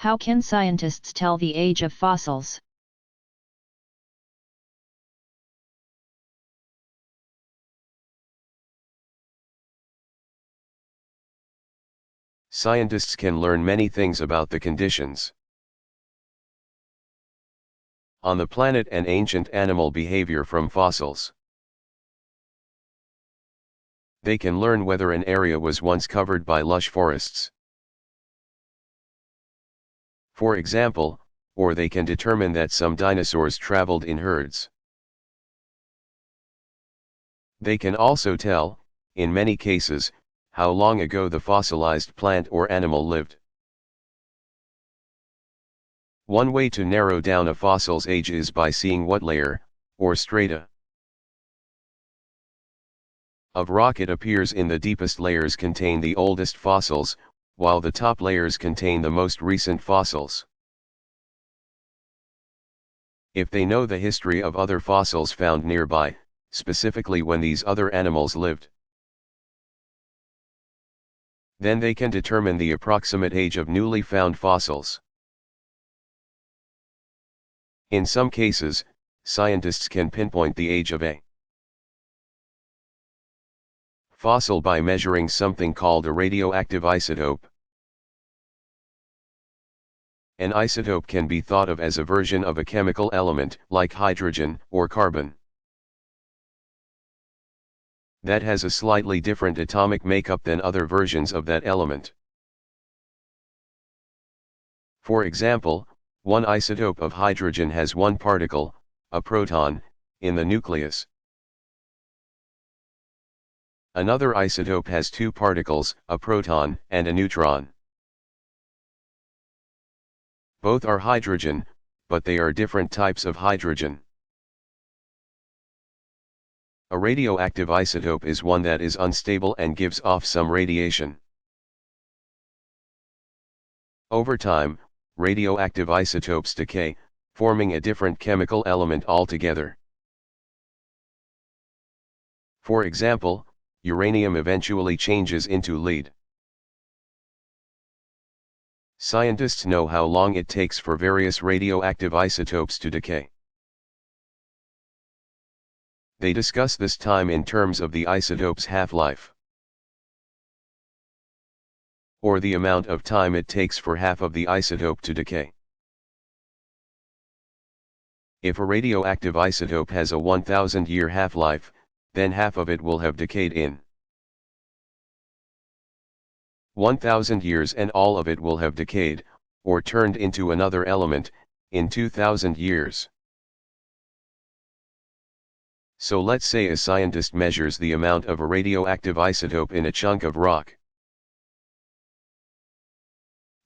How can scientists tell the age of fossils? Scientists can learn many things about the conditions on the planet and ancient animal behavior from fossils. They can learn whether an area was once covered by lush forests, for example, or they can determine that some dinosaurs traveled in herds. They can also tell, in many cases, how long ago the fossilized plant or animal lived. One way to narrow down a fossil's age is by seeing what layer, or strata, of rock it appears in. The deepest layers contain the oldest fossils, while the top layers contain the most recent fossils. If they know the history of other fossils found nearby, specifically when these other animals lived, then they can determine the approximate age of newly found fossils. In some cases, scientists can pinpoint the age of a fossil by measuring something called a radioactive isotope. An isotope can be thought of as a version of a chemical element, like hydrogen or carbon, that has a slightly different atomic makeup than other versions of that element. For example, one isotope of hydrogen has one particle, a proton, in the nucleus. Another isotope has two particles, a proton and a neutron. Both are hydrogen, but they are different types of hydrogen. A radioactive isotope is one that is unstable and gives off some radiation. Over time, radioactive isotopes decay, forming a different chemical element altogether. For example, uranium eventually changes into lead. Scientists know how long it takes for various radioactive isotopes to decay. They discuss this time in terms of the isotope's half-life, or the amount of time it takes for half of the isotope to decay. If a radioactive isotope has a 1,000-year half-life, then half of it will have decayed in 1,000 years and all of it will have decayed, or turned into another element, in 2,000 years. So let's say a scientist measures the amount of a radioactive isotope in a chunk of rock.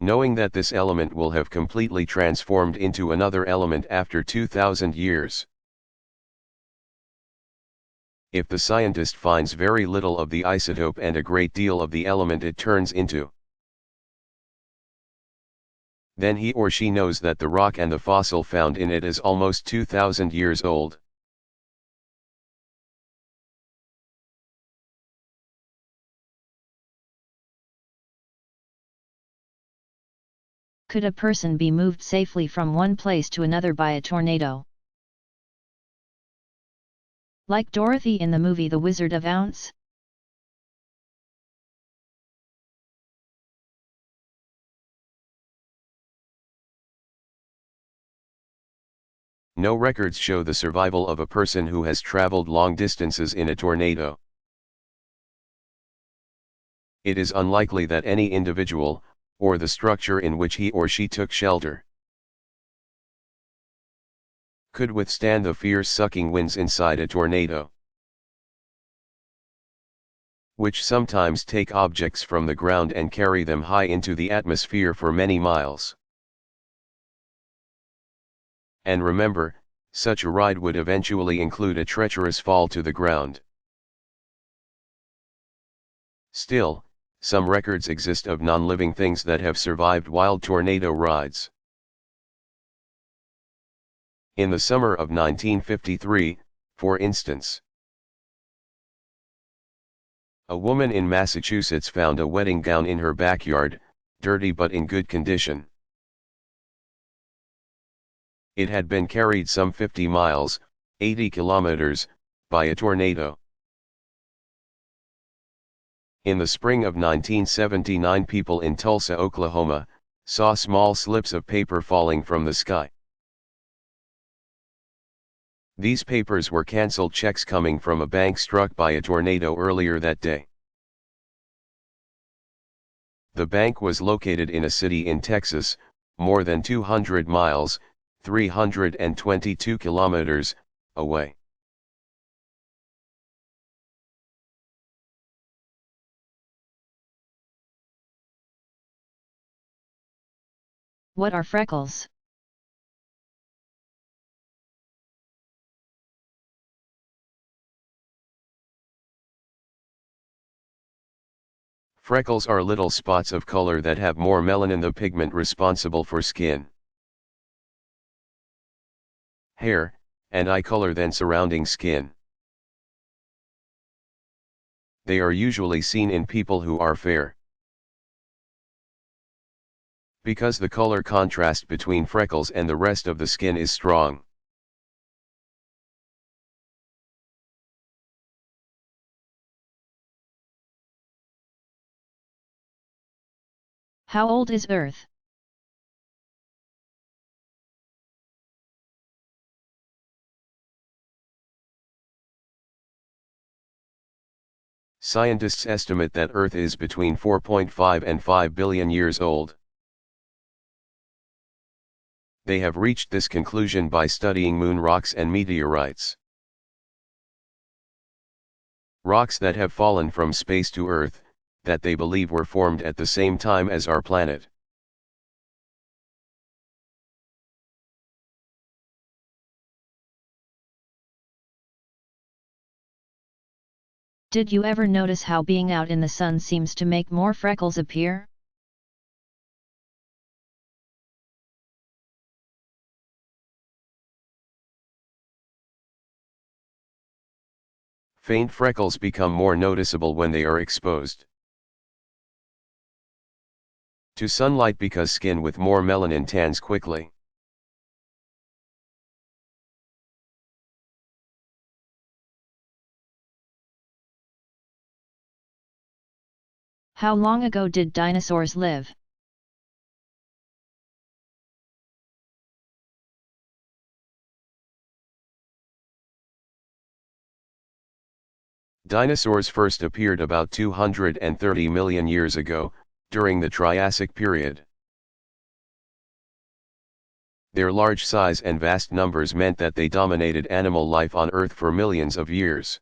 Knowing that this element will have completely transformed into another element after 2,000 years. If the scientist finds very little of the isotope and a great deal of the element it turns into, then he or she knows that the rock and the fossil found in it is almost 2,000 years old. Could a person be moved safely from one place to another by a tornado? Like Dorothy in the movie The Wizard of Oz? No records show the survival of a person who has traveled long distances in a tornado. It is unlikely that any individual, or the structure in which he or she took shelter, could withstand the fierce sucking winds inside a tornado, which sometimes take objects from the ground and carry them high into the atmosphere for many miles. And remember, such a ride would eventually include a treacherous fall to the ground. Still, some records exist of non-living things that have survived wild tornado rides. In the summer of 1953, for instance, a woman in Massachusetts found a wedding gown in her backyard, dirty but in good condition. It had been carried some 50 miles, 80 kilometers, by a tornado. In the spring of 1979, people in Tulsa, Oklahoma, saw small slips of paper falling from the sky. These papers were canceled checks coming from a bank struck by a tornado earlier that day. The bank was located in a city in Texas, more than 200 miles, 322 kilometers, away. What are freckles? Freckles are little spots of color that have more melanin, the pigment responsible for skin, hair, and eye color than surrounding skin. They are usually seen in people who are fair. Because the color contrast between freckles and the rest of the skin is strong. How old is Earth? Scientists estimate that Earth is between 4.5 and 5 billion years old. They have reached this conclusion by studying moon rocks and meteorites. Rocks that have fallen from space to Earth, that they believe were formed at the same time as our planet. Did you ever notice how being out in the sun seems to make more freckles appear? Faint freckles become more noticeable when they are exposed to sunlight because skin with more melanin tans quickly. How long ago did dinosaurs live? Dinosaurs first appeared about 230 million years ago, during the Triassic period. Their large size and vast numbers meant that they dominated animal life on Earth for millions of years.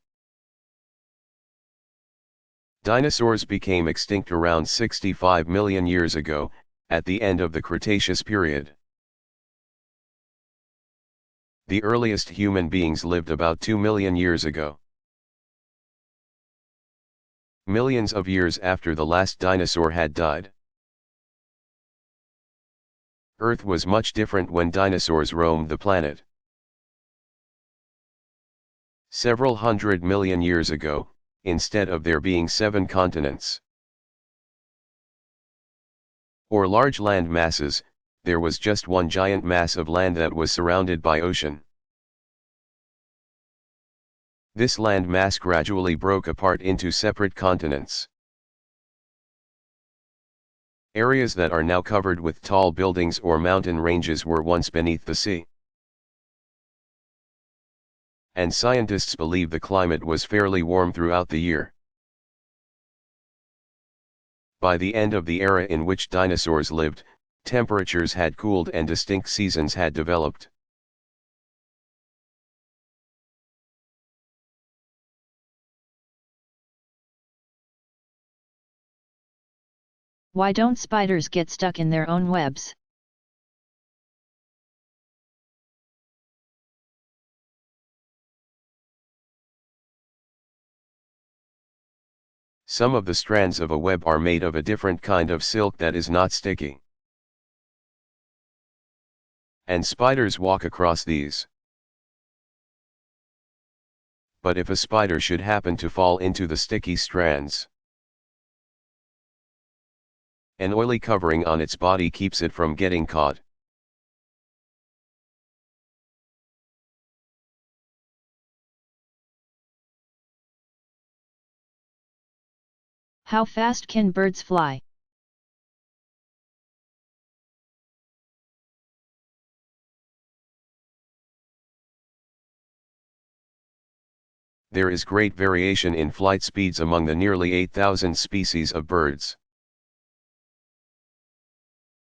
Dinosaurs became extinct around 65 million years ago, at the end of the Cretaceous period. The earliest human beings lived about 2 million years ago. Millions of years after the last dinosaur had died. Earth was much different when dinosaurs roamed the planet. Several 100 million years ago, instead of there being 7 continents or large land masses, there was just one giant mass of land that was surrounded by ocean. This land mass gradually broke apart into separate continents. Areas that are now covered with tall buildings or mountain ranges were once beneath the sea. And scientists believe the climate was fairly warm throughout the year. By the end of the era in which dinosaurs lived, temperatures had cooled and distinct seasons had developed. Why don't spiders get stuck in their own webs? Some of the strands of a web are made of a different kind of silk that is not sticky. And spiders walk across these. But if a spider should happen to fall into the sticky strands, an oily covering on its body keeps it from getting caught. How fast can birds fly? There is great variation in flight speeds among the nearly 8,000 species of birds.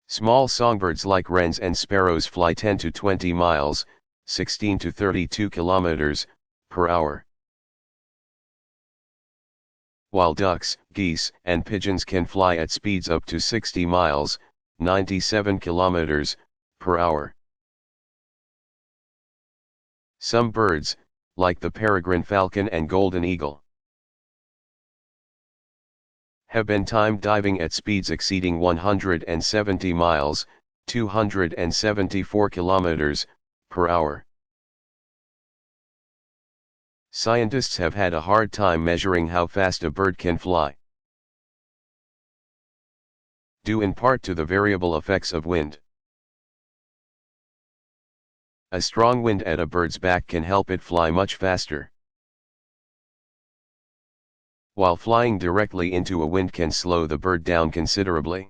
Small songbirds like wrens and sparrows fly 10 to 20 miles, 16 to 32 kilometers, per hour. While ducks, geese, and pigeons can fly at speeds up to 60 miles, 97 kilometers, per hour. Some birds, like the peregrine falcon and golden eagle, have been timed diving at speeds exceeding 170 miles, 274 kilometers, per hour. Scientists have had a hard time measuring how fast a bird can fly, due in part to the variable effects of wind. A strong wind at a bird's back can help it fly much faster, while flying directly into a wind can slow the bird down considerably.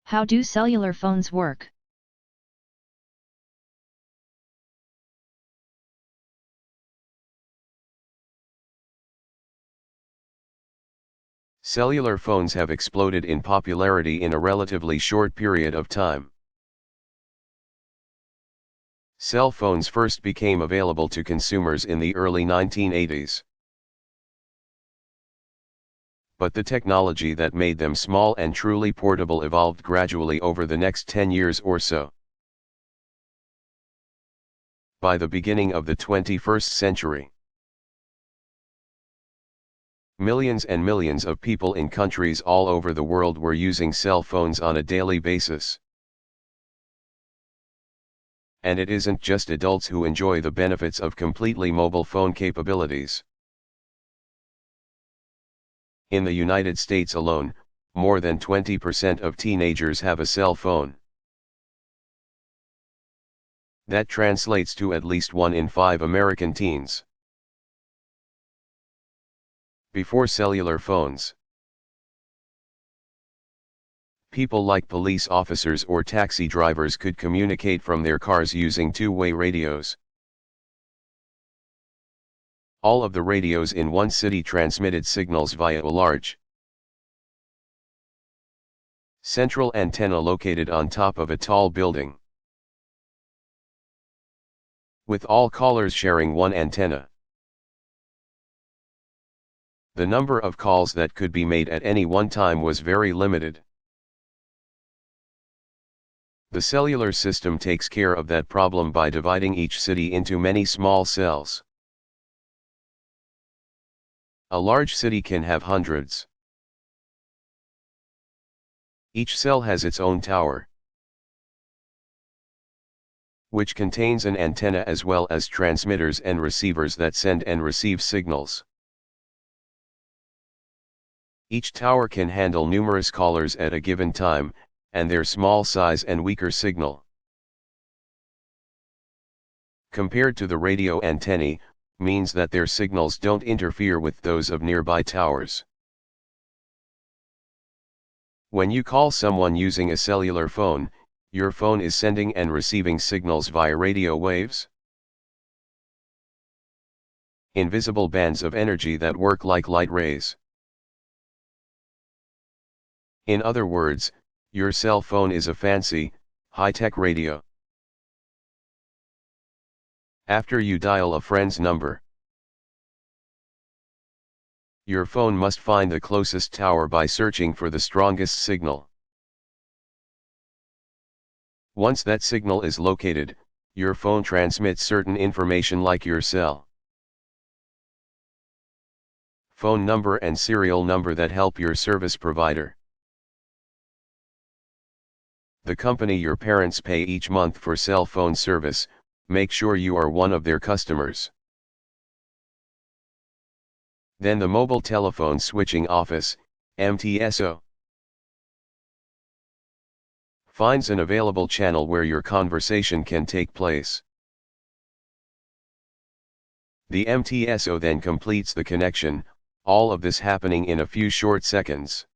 How do cellular phones work? Cellular phones have exploded in popularity in a relatively short period of time. Cell phones first became available to consumers in the early 1980s. But the technology that made them small and truly portable evolved gradually over the next 10 years or so. By the beginning of the 21st century, millions and millions of people in countries all over the world were using cell phones on a daily basis. And it isn't just adults who enjoy the benefits of completely mobile phone capabilities. In the United States alone, more than 20% of teenagers have a cell phone. That translates to at least 1 in 5 American teens. Before cellular phones, people like police officers or taxi drivers could communicate from their cars using two-way radios. All of the radios in one city transmitted signals via a large central antenna located on top of a tall building, with all callers sharing one antenna. The number of calls that could be made at any one time was very limited. The cellular system takes care of that problem by dividing each city into many small cells. A large city can have hundreds. Each cell has its own tower, which contains an antenna as well as transmitters and receivers that send and receive signals. Each tower can handle numerous callers at a given time, and their small size and weaker signal, compared to the radio antennae, means that their signals don't interfere with those of nearby towers. When you call someone using a cellular phone, your phone is sending and receiving signals via radio waves, invisible bands of energy that work like light rays. In other words, your cell phone is a fancy, high-tech radio. After you dial a friend's number, your phone must find the closest tower by searching for the strongest signal. Once that signal is located, your phone transmits certain information like your cell phone number and serial number that help your service provider, the company your parents pay each month for cell phone service, make sure you are one of their customers. Then the mobile telephone switching office, MTSO, Finds an available channel where your conversation can take place. The MTSO then completes the connection, all of this happening in a few short seconds.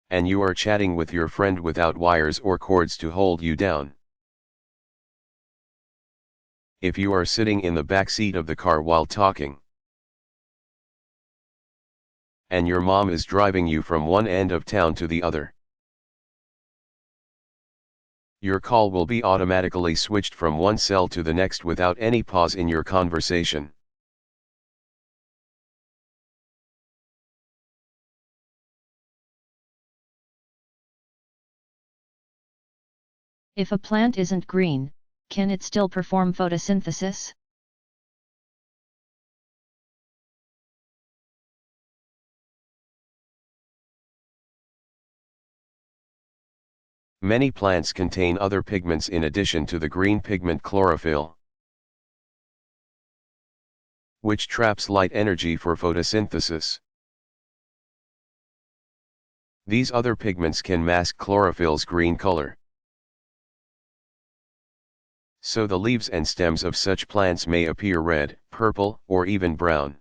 And you are chatting with your friend without wires or cords to hold you down. If you are sitting in the back seat of the car while talking, and your mom is driving you from one end of town to the other, your call will be automatically switched from one cell to the next without any pause in your conversation. If a plant isn't green, can it still perform photosynthesis? Many plants contain other pigments in addition to the green pigment chlorophyll, which traps light energy for photosynthesis. These other pigments can mask chlorophyll's green color. So the leaves and stems of such plants may appear red, purple, or even brown.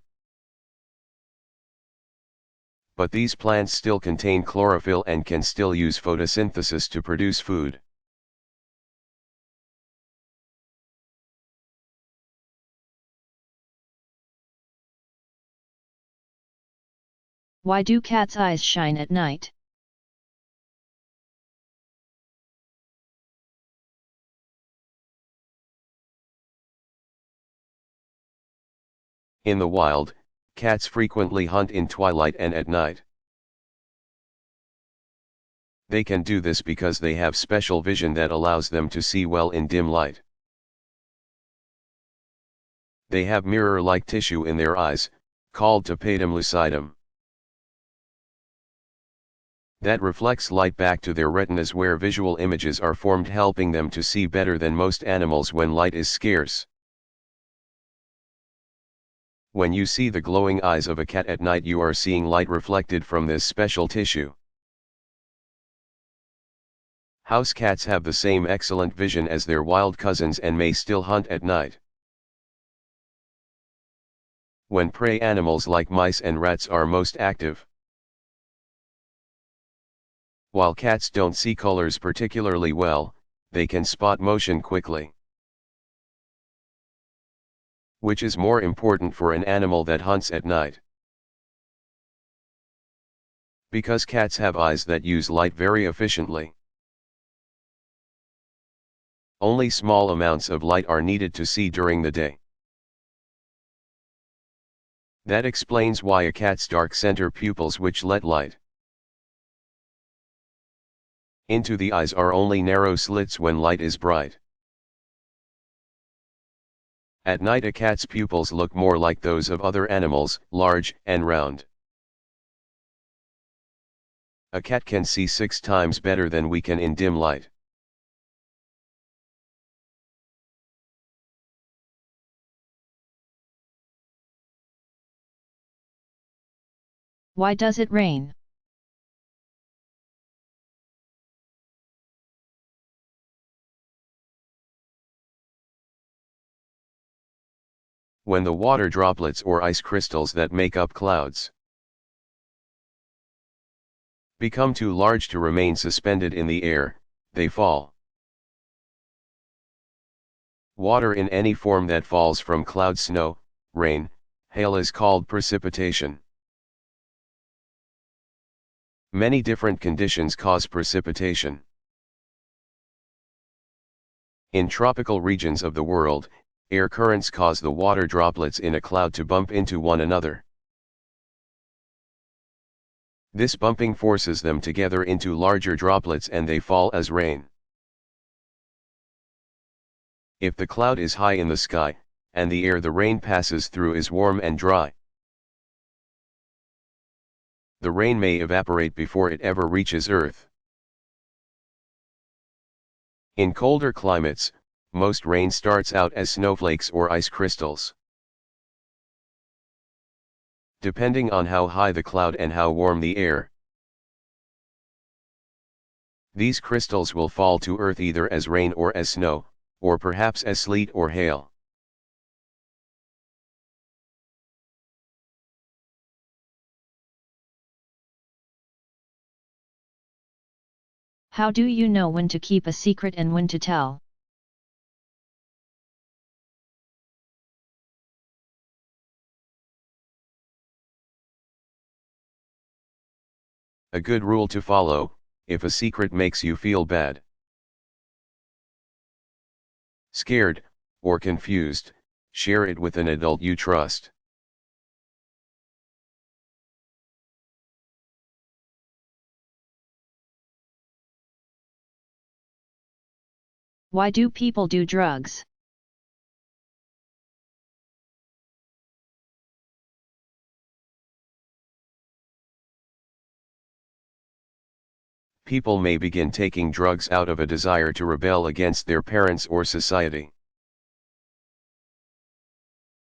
But these plants still contain chlorophyll and can still use photosynthesis to produce food. Why do cats' eyes shine at night? In the wild, cats frequently hunt in twilight and at night. They can do this because they have special vision that allows them to see well in dim light. They have mirror-like tissue in their eyes, called tapetum lucidum, that reflects light back to their retinas where visual images are formed, helping them to see better than most animals when light is scarce. When you see the glowing eyes of a cat at night, you are seeing light reflected from this special tissue. House cats have the same excellent vision as their wild cousins and may still hunt at night. When prey animals like mice and rats are most active. While cats don't see colors particularly well, they can spot motion quickly. Which is more important for an animal that hunts at night? Because cats have eyes that use light very efficiently. Only small amounts of light are needed to see during the day. That explains why a cat's dark center pupils, which let light into the eyes, are only narrow slits when light is bright. At night a cat's pupils look more like those of other animals, large and round. A cat can see 6 times better than we can in dim light. Why does it rain? When the water droplets or ice crystals that make up clouds become too large to remain suspended in the air, they fall. Water in any form that falls from clouds, snow, rain, hail, is called precipitation. Many different conditions cause precipitation. In tropical regions of the world, air currents cause the water droplets in a cloud to bump into one another. This bumping forces them together into larger droplets and they fall as rain. If the cloud is high in the sky, and the air the rain passes through is warm and dry, the rain may evaporate before it ever reaches Earth. In colder climates, most rain starts out as snowflakes or ice crystals. Depending on how high the cloud and how warm the air, These crystals will fall to earth either as rain or as snow, or perhaps as sleet or hail. How do you know when to keep a secret and when to tell? A good rule to follow: if a secret makes you feel bad, scared, or confused, share it with an adult you trust. Why do people do drugs? People may begin taking drugs out of a desire to rebel against their parents or society,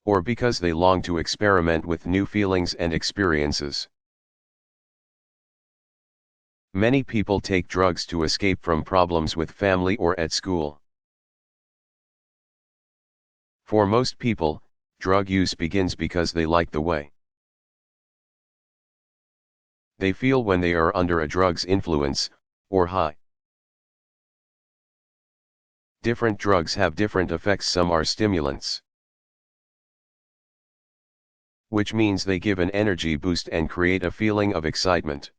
or because they long to experiment with new feelings and experiences. Many people take drugs to escape from problems with family or at school. For most people, drug use begins because they like the way they feel when they are under a drug's influence, or high. Different drugs have different effects. Some are stimulants, which means they give an energy boost and create a feeling of excitement.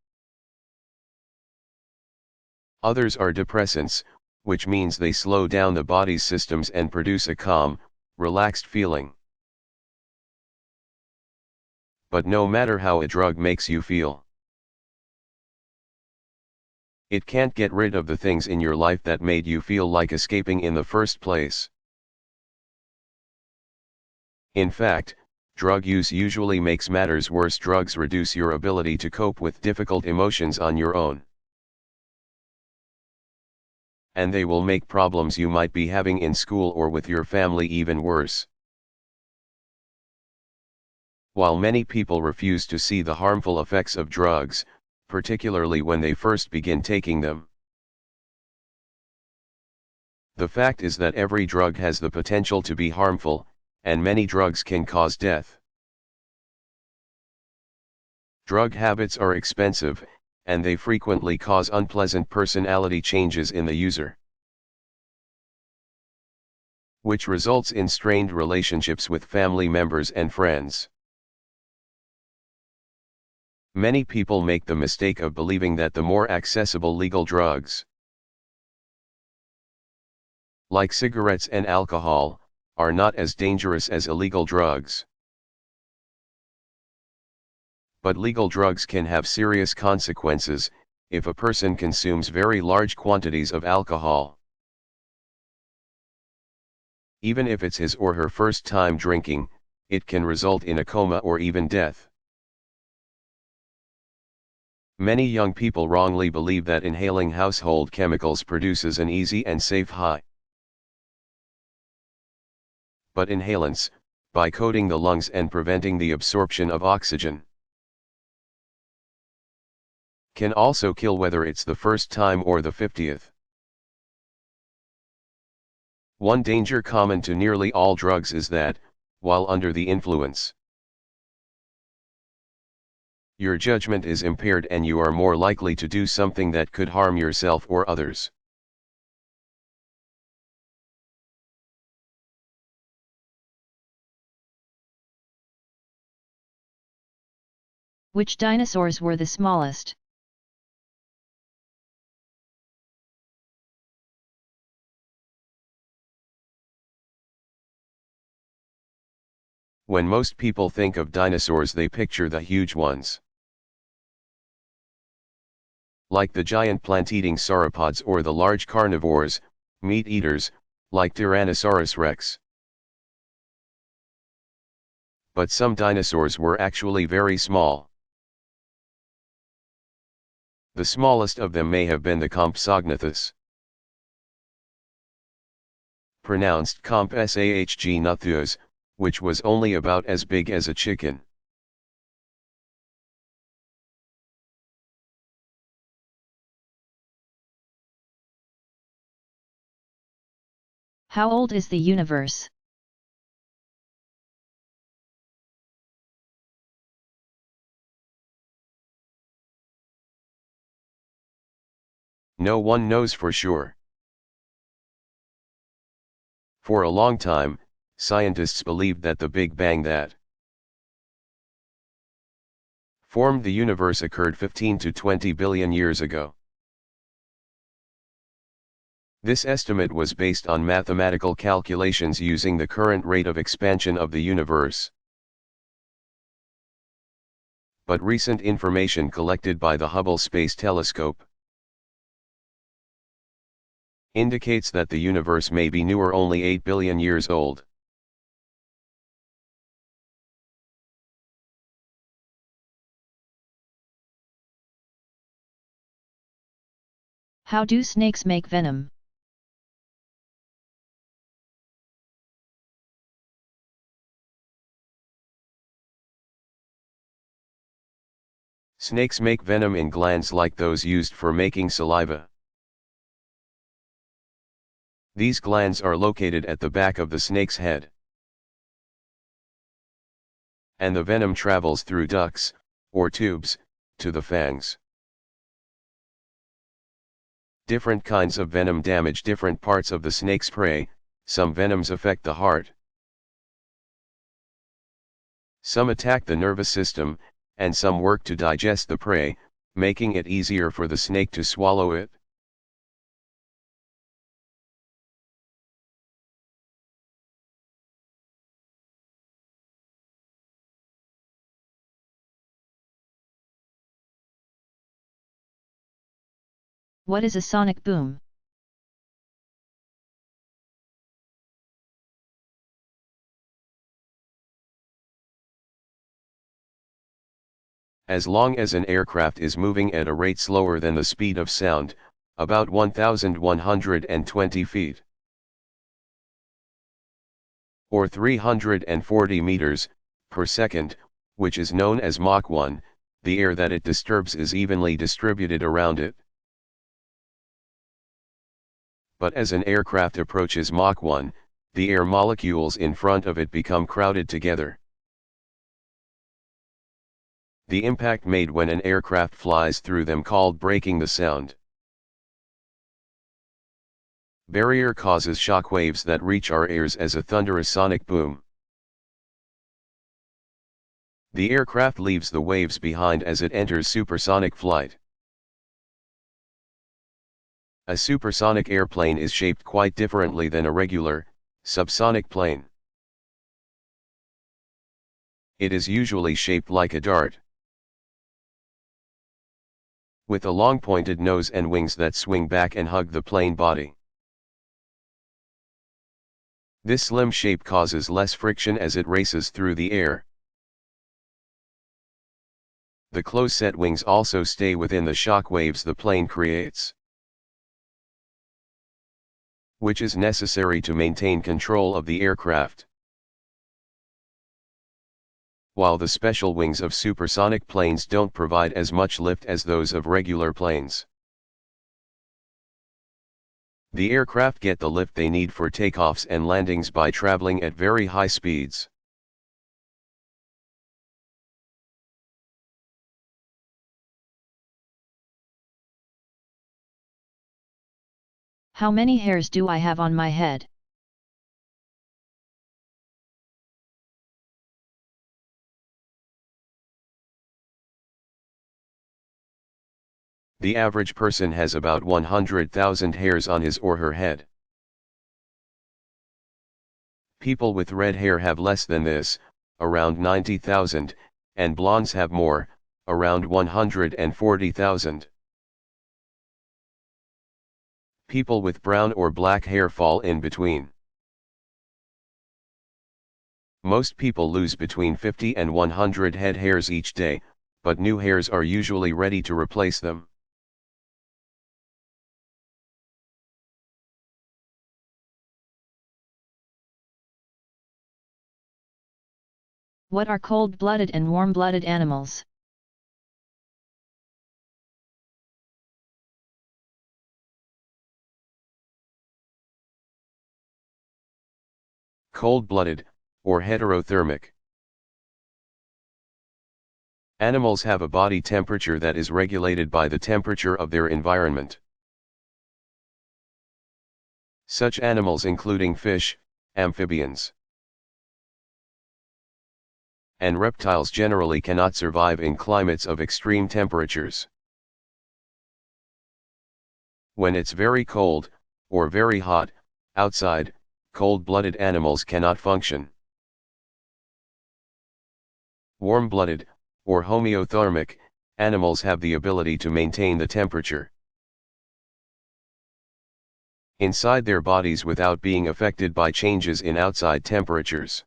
Others are depressants, which means they slow down the body's systems and produce a calm, relaxed feeling. But no matter how a drug makes you feel, it can't get rid of the things in your life that made you feel like escaping in the first place. In fact, drug use usually makes matters worse. Drugs reduce your ability to cope with difficult emotions on your own, and they will make problems you might be having in school or with your family even worse. While many people refuse to see the harmful effects of drugs, particularly when they first begin taking them, the fact is that every drug has the potential to be harmful, and many drugs can cause death. Drug habits are expensive, and they frequently cause unpleasant personality changes in the user, which results in strained relationships with family members and friends. Many people make the mistake of believing that the more accessible legal drugs, like cigarettes and alcohol, are not as dangerous as illegal drugs. But legal drugs can have serious consequences if a person consumes very large quantities of alcohol. Even if it's his or her first time drinking, it can result in a coma or even death. Many young people wrongly believe that inhaling household chemicals produces an easy and safe high. But inhalants, by coating the lungs and preventing the absorption of oxygen, can also kill, whether it's the first time or the 50th. One danger common to nearly all drugs is that, while under the influence, your judgment is impaired and you are more likely to do something that could harm yourself or others. Which dinosaurs were the smallest? When most people think of dinosaurs, they picture the huge ones, like the giant plant-eating sauropods or the large carnivores, meat-eaters, like Tyrannosaurus rex. But some dinosaurs were actually very small. The smallest of them may have been the Compsognathus, pronounced Compsahgnathus, which was only about as big as a chicken. How old is the universe? No one knows for sure. For a long time, scientists believed that the Big Bang that formed the universe occurred 15 to 20 billion years ago. This estimate was based on mathematical calculations using the current rate of expansion of the universe. But recent information collected by the Hubble Space Telescope indicates that the universe may be newer, only 8 billion years old. How do snakes make venom? Snakes make venom in glands like those used for making saliva. These glands are located at the back of the snake's head. And the venom travels through ducts, or tubes, to the fangs. Different kinds of venom damage different parts of the snake's prey. Some venoms affect the heart. Some attack the nervous system, and some work to digest the prey, making it easier for the snake to swallow it. What is a sonic boom? As long as an aircraft is moving at a rate slower than the speed of sound, about 1,120 feet, or 340 meters per second, which is known as Mach 1, the air that it disturbs is evenly distributed around it. But as an aircraft approaches Mach 1, the air molecules in front of it become crowded together. The impact made when an aircraft flies through them called breaking the sound barrier causes shock waves that reach our ears as a thunderous sonic boom. The aircraft leaves the waves behind as it enters supersonic flight. A supersonic airplane is shaped quite differently than a regular, subsonic plane. It is usually shaped like a dart, with a long pointed nose and wings that swing back and hug the plane body. This slim shape causes less friction as it races through the air. The close-set wings also stay within the shock waves the plane creates, which is necessary to maintain control of the aircraft. While the special wings of supersonic planes don't provide as much lift as those of regular planes, the aircraft get the lift they need for takeoffs and landings by traveling at very high speeds. How many hairs do I have on my head? The average person has about 100,000 hairs on his or her head. People with red hair have less than this, around 90,000, and blondes have more, around 140,000. People with brown or black hair fall in between. Most people lose between 50 and 100 head hairs each day, but new hairs are usually ready to replace them. What are cold-blooded and warm-blooded animals? cold-blooded, or heterothermic. Animals have a body temperature that is regulated by the temperature of their environment. Such animals including fish, amphibians, and reptiles generally cannot survive in climates of extreme temperatures. When it's very cold, or very hot, outside, cold-blooded animals cannot function. Warm-blooded, or homeothermic, animals have the ability to maintain the temperature inside their bodies without being affected by changes in outside temperatures.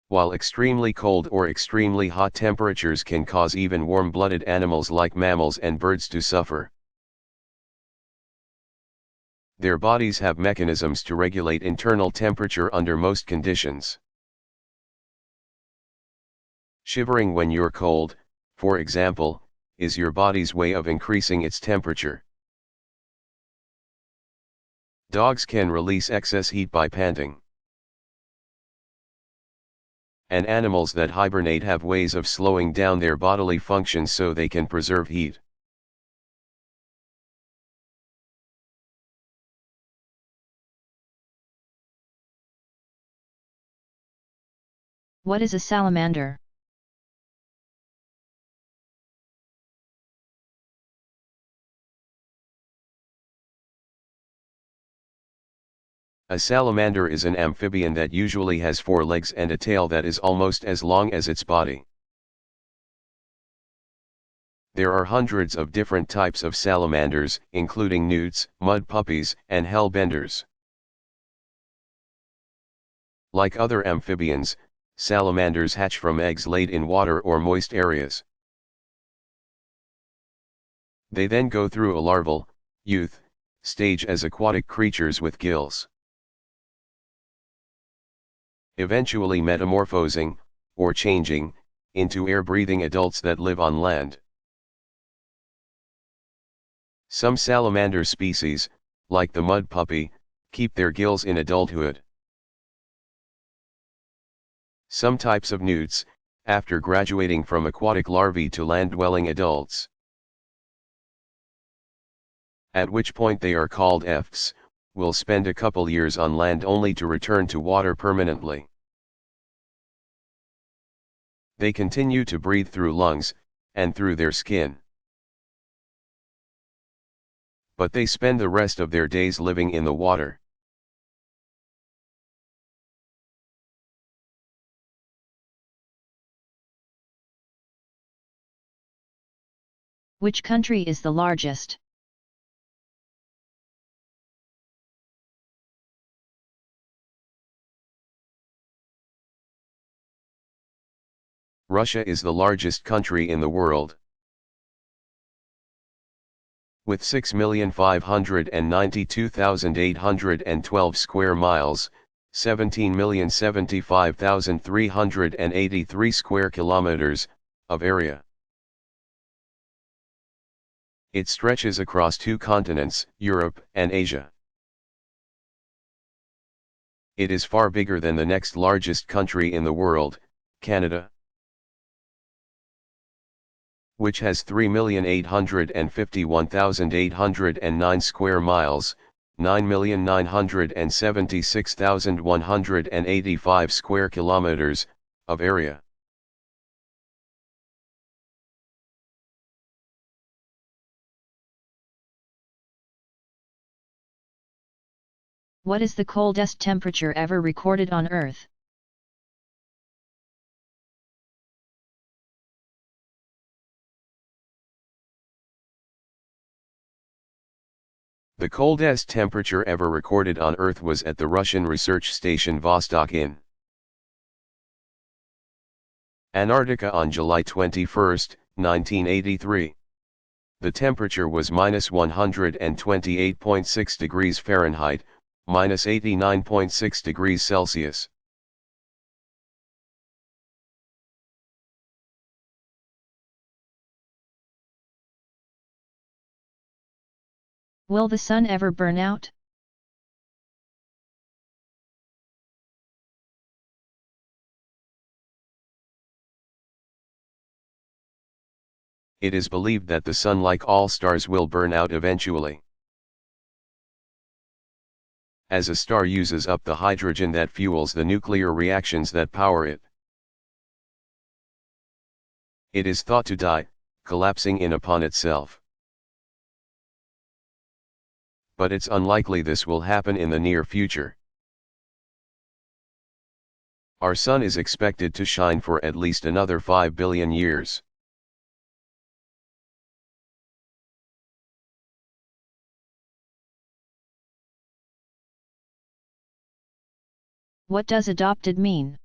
While extremely cold or extremely hot temperatures can cause even warm-blooded animals like mammals and birds to suffer, their bodies have mechanisms to regulate internal temperature under most conditions. Shivering when you're cold, for example, is your body's way of increasing its temperature. Dogs can release excess heat by panting. And animals that hibernate have ways of slowing down their bodily functions so they can preserve heat. What is a salamander? A salamander is an amphibian that usually has 4 legs and a tail that is almost as long as its body. There are hundreds of different types of salamanders, including newts, mud puppies, and hellbenders. Like other amphibians, salamanders hatch from eggs laid in water or moist areas. They then go through a larval, youth, stage as aquatic creatures with gills, eventually metamorphosing, or changing, into air-breathing adults that live on land. Some salamander species, like the mud puppy, keep their gills in adulthood. Some types of newts, after graduating from aquatic larvae to land-dwelling adults, at which point they are called efts, will spend a couple years on land only to return to water permanently. They continue to breathe through lungs, and through their skin. But they spend the rest of their days living in the water. Which country is the largest? Russia is the largest country in the world, with 6,592,812 square miles, 17,075,383 square kilometers, of area. It stretches across 2 continents, Europe and Asia. It is far bigger than the next largest country in the world, Canada, which has 3,851,809 square miles, 9,976,185 square kilometers, of area. What is the coldest temperature ever recorded on Earth? The coldest temperature ever recorded on Earth was at the Russian research station Vostok in Antarctica on July 21, 1983. The temperature was -128.6 degrees Fahrenheit, -89.6 degrees Celsius. Will the sun ever burn out? It is believed that the sun, like all stars, will burn out eventually. As a star uses up the hydrogen that fuels the nuclear reactions that power it, it is thought to die, collapsing in upon itself. But it's unlikely this will happen in the near future. Our sun is expected to shine for at least another 5 billion years. What does adopted mean?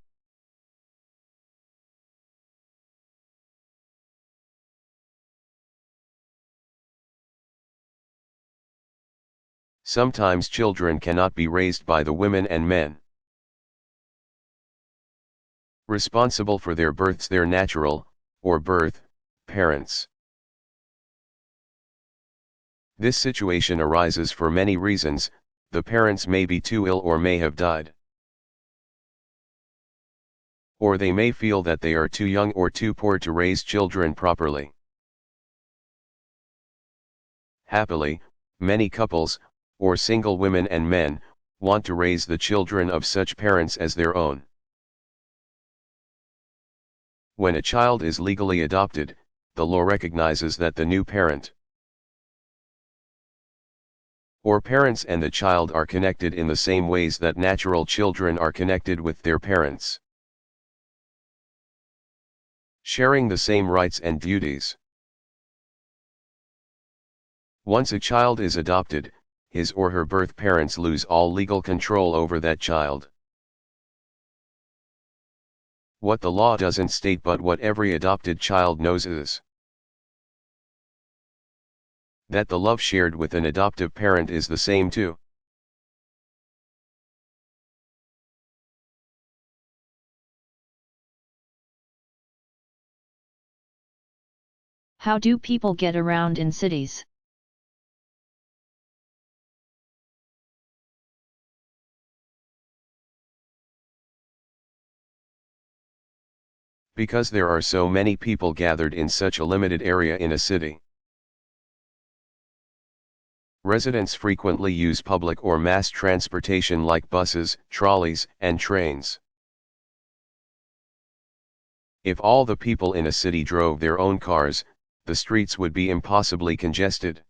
Sometimes children cannot be raised by the women and men responsible for their births, their natural, or birth, parents. This situation arises for many reasons. The parents may be too ill or may have died. Or they may feel that they are too young or too poor to raise children properly. Happily, many couples, or single women and men, want to raise the children of such parents as their own. When a child is legally adopted, the law recognizes that the new parent or parents and the child are connected in the same ways that natural children are connected with their parents, sharing the same rights and duties. Once a child is adopted, his or her birth parents lose all legal control over that child. What the law doesn't state, but what every adopted child knows, is that the love shared with an adoptive parent is the same too. How do people get around in cities? Because there are so many people gathered in such a limited area in a city, residents frequently use public or mass transportation like buses, trolleys, and trains. If all the people in a city drove their own cars, the streets would be impossibly congested.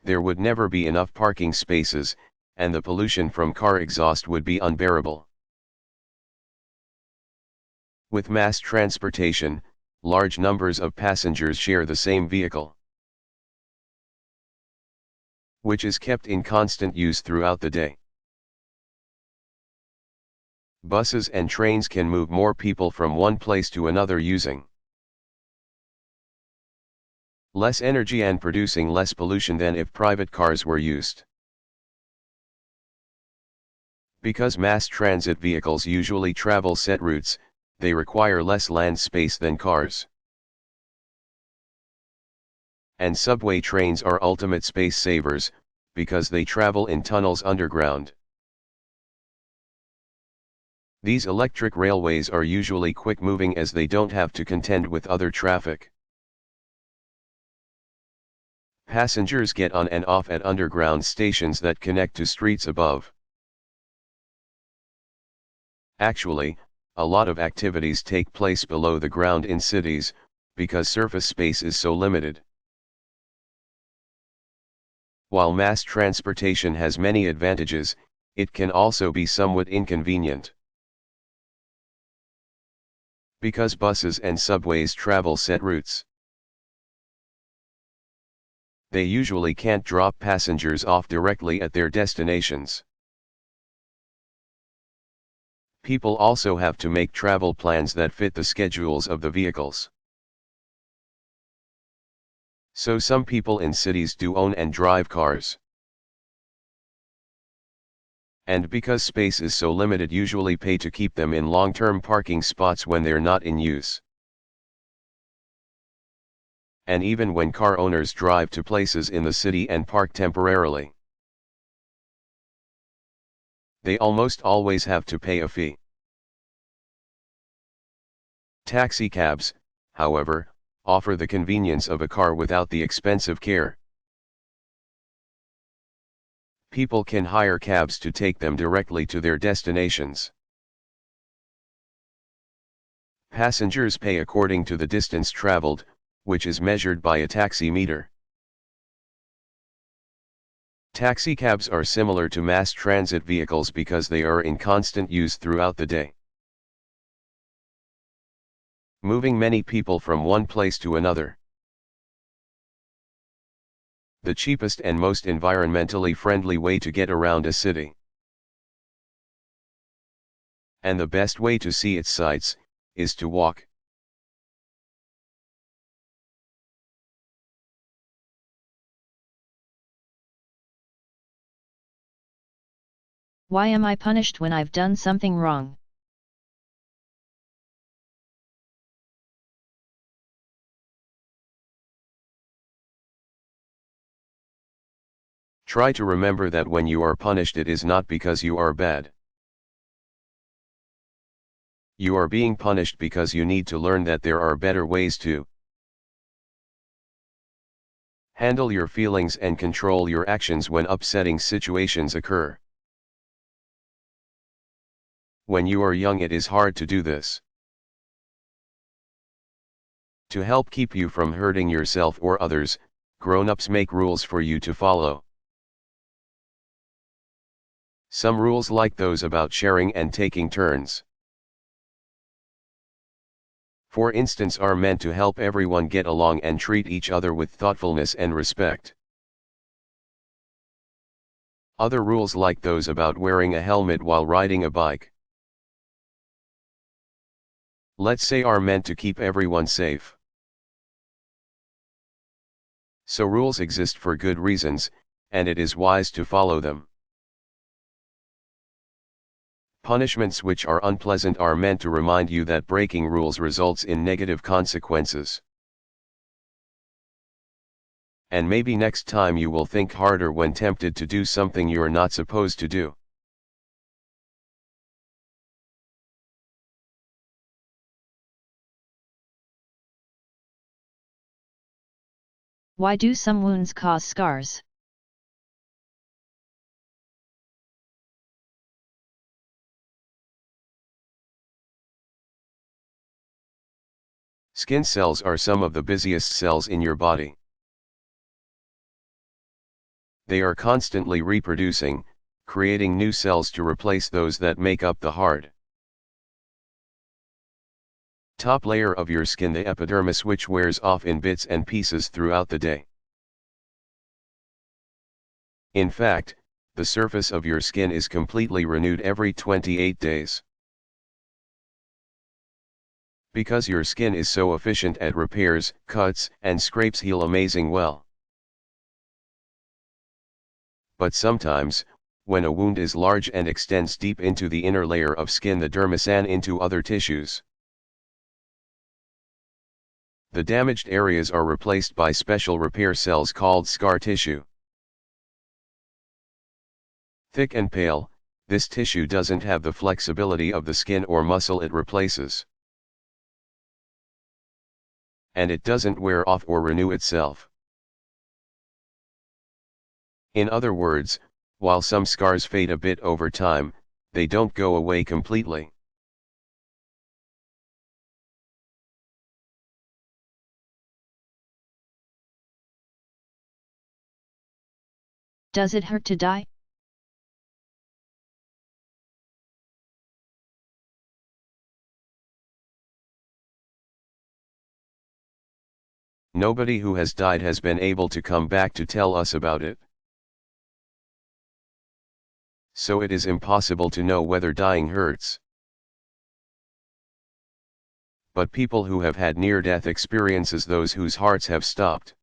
There would never be enough parking spaces, and the pollution from car exhaust would be unbearable. With mass transportation, large numbers of passengers share the same vehicle, which is kept in constant use throughout the day. Buses and trains can move more people from one place to another using less energy and producing less pollution than if private cars were used. Because mass transit vehicles usually travel set routes, they require less land space than cars. And subway trains are ultimate space savers, because they travel in tunnels underground. These electric railways are usually quick-moving as they don't have to contend with other traffic. Passengers get on and off at underground stations that connect to streets above. Actually, a lot of activities take place below the ground in cities, because surface space is so limited. While mass transportation has many advantages, it can also be somewhat inconvenient. Because buses and subways travel set routes, they usually can't drop passengers off directly at their destinations. People also have to make travel plans that fit the schedules of the vehicles. So some people in cities do own and drive cars. And because space is so limited, usually pay to keep them in long-term parking spots when they're not in use. And even when car owners drive to places in the city and park temporarily, they almost always have to pay a fee. Taxicabs, however, offer the convenience of a car without the expensive care. People can hire cabs to take them directly to their destinations. Passengers pay according to the distance traveled, which is measured by a taximeter. Taxicabs are similar to mass transit vehicles because they are in constant use throughout the day, moving many people from one place to another. The cheapest and most environmentally friendly way to get around a city. And the best way to see its sights is to walk. Why am I punished when I've done something wrong? Try to remember that when you are punished, it is not because you are bad. You are being punished because you need to learn that there are better ways to handle your feelings and control your actions when upsetting situations occur. When you are young, it is hard to do this. To help keep you from hurting yourself or others, grown-ups make rules for you to follow. Some rules, like those about sharing and taking turns, for instance, are meant to help everyone get along and treat each other with thoughtfulness and respect. Other rules, like those about wearing a helmet while riding a bike, let's say, are meant to keep everyone safe. So rules exist for good reasons, and it is wise to follow them. Punishments which are unpleasant are meant to remind you that breaking rules results in negative consequences. And maybe next time you will think harder when tempted to do something you're not supposed to do. Why do some wounds cause scars? Skin cells are some of the busiest cells in your body. They are constantly reproducing, creating new cells to replace those that make up the hard top layer of your skin, the epidermis, which wears off in bits and pieces throughout the day. In fact, the surface of your skin is completely renewed every 28 days. Because your skin is so efficient at repairs, cuts and scrapes heal amazing well. But sometimes, when a wound is large and extends deep into the inner layer of skin, the dermis, and into other tissues, the damaged areas are replaced by special repair cells called scar tissue. Thick and pale, this tissue doesn't have the flexibility of the skin or muscle it replaces. And it doesn't wear off or renew itself. In other words, while some scars fade a bit over time, they don't go away completely. Does it hurt to die? Nobody who has died has been able to come back to tell us about it. So it is impossible to know whether dying hurts. But people who have had near-death experiences, those whose hearts have stopped,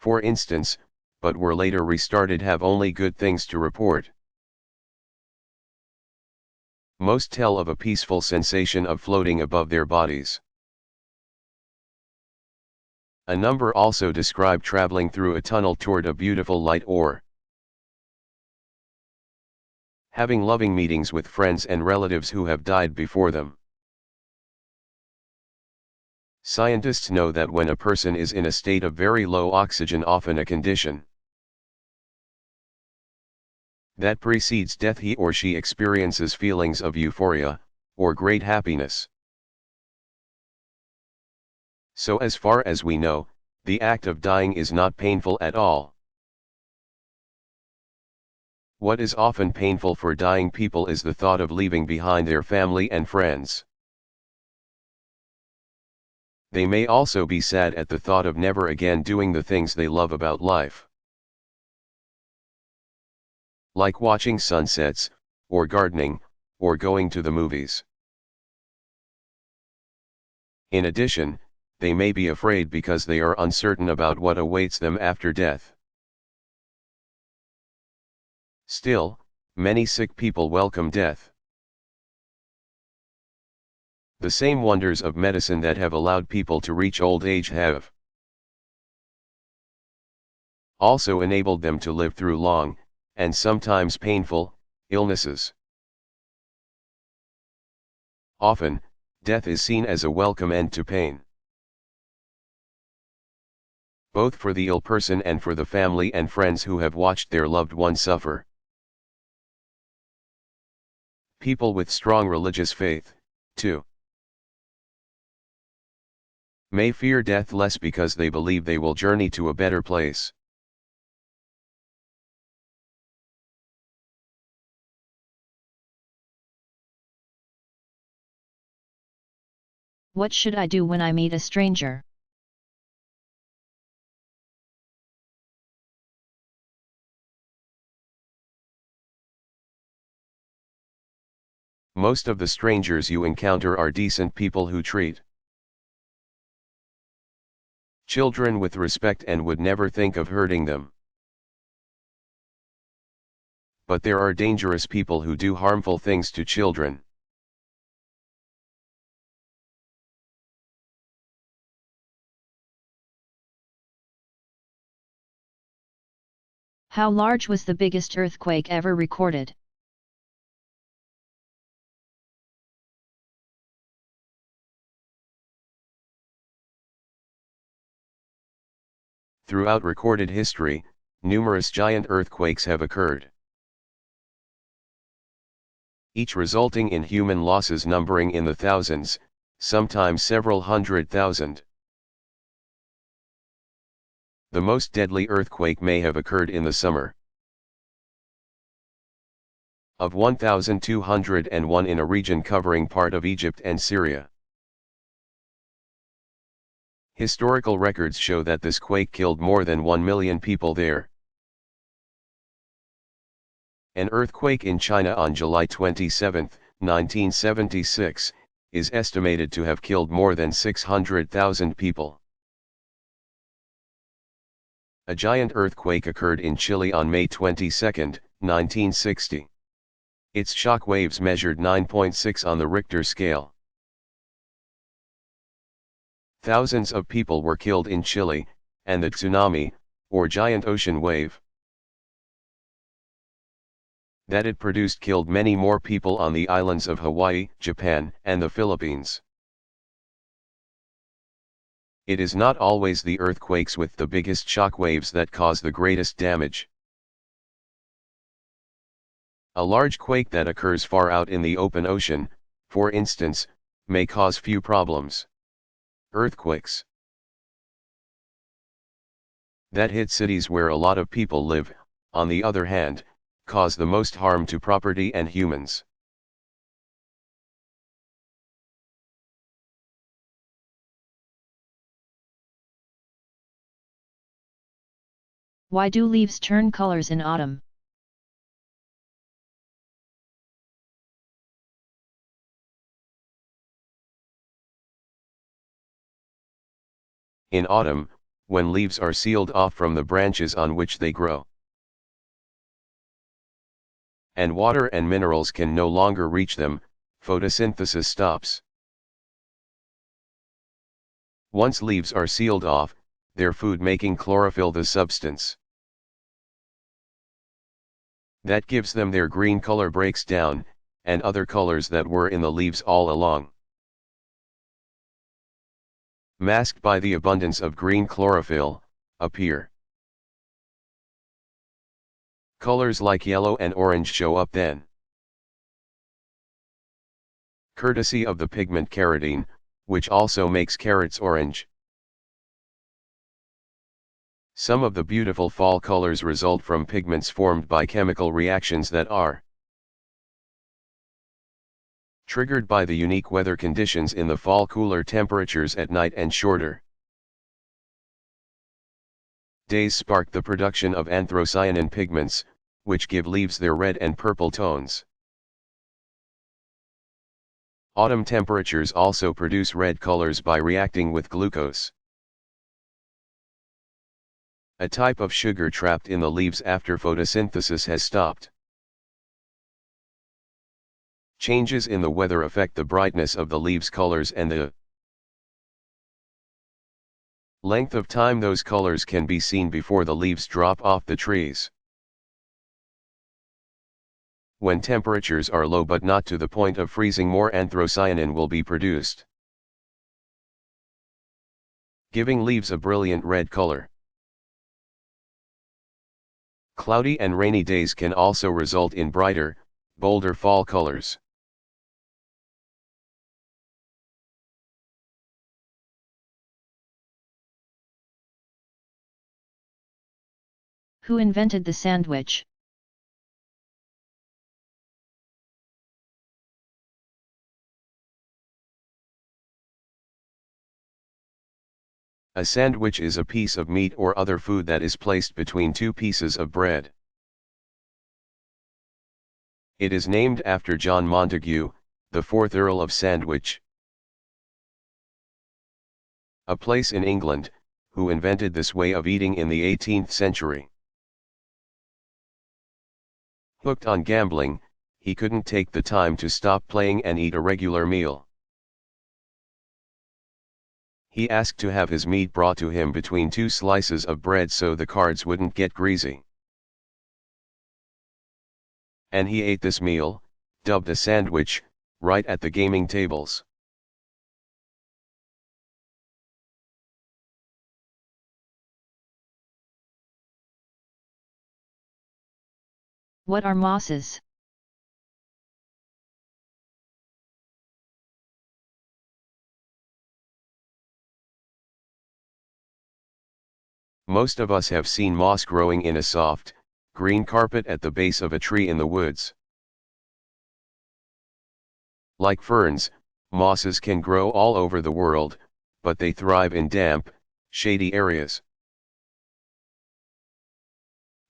for instance, but were later restarted, have only good things to report. Most tell of a peaceful sensation of floating above their bodies. A number also describe traveling through a tunnel toward a beautiful light, or having loving meetings with friends and relatives who have died before them. Scientists know that when a person is in a state of very low oxygen, often a condition that precedes death, he or she experiences feelings of euphoria, or great happiness. So as far as we know, the act of dying is not painful at all. What is often painful for dying people is the thought of leaving behind their family and friends. They may also be sad at the thought of never again doing the things they love about life, like watching sunsets, or gardening, or going to the movies. In addition, they may be afraid because they are uncertain about what awaits them after death. Still, many sick people welcome death. The same wonders of medicine that have allowed people to reach old age have also enabled them to live through long, and sometimes painful, illnesses. Often, death is seen as a welcome end to pain, both for the ill person and for the family and friends who have watched their loved one suffer. People with strong religious faith, too, may fear death less because they believe they will journey to a better place. What should I do when I meet a stranger? Most of the strangers you encounter are decent people who treat children with respect and would never think of hurting them. But there are dangerous people who do harmful things to children. How large was the biggest earthquake ever recorded? Throughout recorded history, numerous giant earthquakes have occurred, each resulting in human losses numbering in the thousands, sometimes several 100,000. The most deadly earthquake may have occurred in the summer of 1201 in a region covering part of Egypt and Syria. Historical records show that this quake killed more than 1 million people there. An earthquake in China on July 27, 1976, is estimated to have killed more than 600,000 people. A giant earthquake occurred in Chile on May 22, 1960. Its shock waves measured 9.6 on the Richter scale. Thousands of people were killed in Chile, and the tsunami, or giant ocean wave, that it produced killed many more people on the islands of Hawaii, Japan, and the Philippines. It is not always the earthquakes with the biggest shock waves that cause the greatest damage. A large quake that occurs far out in the open ocean, for instance, may cause few problems. Earthquakes that hit cities where a lot of people live, on the other hand, cause the most harm to property and humans. Why do leaves turn colors in autumn? In autumn, when leaves are sealed off from the branches on which they grow, and water and minerals can no longer reach them, photosynthesis stops. Once leaves are sealed off, their food-making chlorophyll, the substance that gives them their green color, breaks down, and other colors that were in the leaves all along masked by the abundance of green chlorophyll, appear. Colors like yellow and orange show up then. Courtesy of the pigment carotene, which also makes carrots orange. Some of the beautiful fall colors result from pigments formed by chemical reactions that are triggered by the unique weather conditions in the fall, cooler temperatures at night and shorter days spark the production of anthocyanin pigments, which give leaves their red and purple tones. Autumn temperatures also produce red colors by reacting with glucose, a type of sugar trapped in the leaves after photosynthesis has stopped. Changes in the weather affect the brightness of the leaves' colors and the length of time those colors can be seen before the leaves drop off the trees. When temperatures are low but not to the point of freezing, more anthocyanin will be produced, giving leaves a brilliant red color. Cloudy and rainy days can also result in brighter, bolder fall colors. Who invented the sandwich? A sandwich is a piece of meat or other food that is placed between two pieces of bread. It is named after John Montagu, the 4th Earl of Sandwich, a place in England, who invented this way of eating in the 18th century. Hooked on gambling, he couldn't take the time to stop playing and eat a regular meal. He asked to have his meat brought to him between two slices of bread so the cards wouldn't get greasy. And he ate this meal, dubbed a sandwich, right at the gaming tables. What are mosses? Most of us have seen moss growing in a soft, green carpet at the base of a tree in the woods. Like ferns, mosses can grow all over the world, but they thrive in damp, shady areas.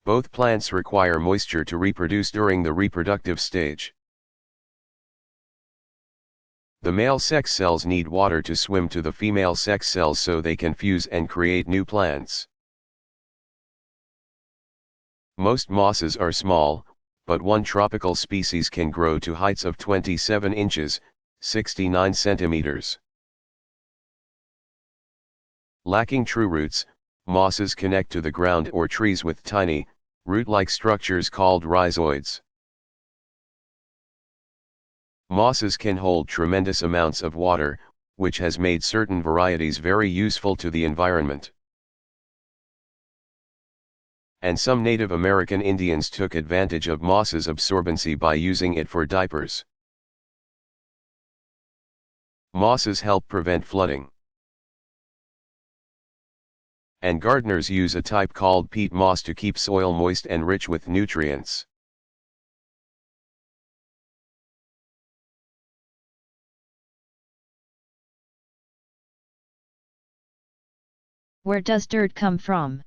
Both plants require moisture to reproduce during the reproductive stage. The male sex cells need water to swim to the female sex cells so they can fuse and create new plants. Most mosses are small, but one tropical species can grow to heights of 27 inches, 69 centimeters. Lacking true roots, mosses connect to the ground or trees with tiny, root-like structures called rhizoids. Mosses can hold tremendous amounts of water, which has made certain varieties very useful to the environment. And some Native American Indians took advantage of moss's absorbency by using it for diapers. Mosses help prevent flooding. And gardeners use a type called peat moss to keep soil moist and rich with nutrients. Where does dirt come from?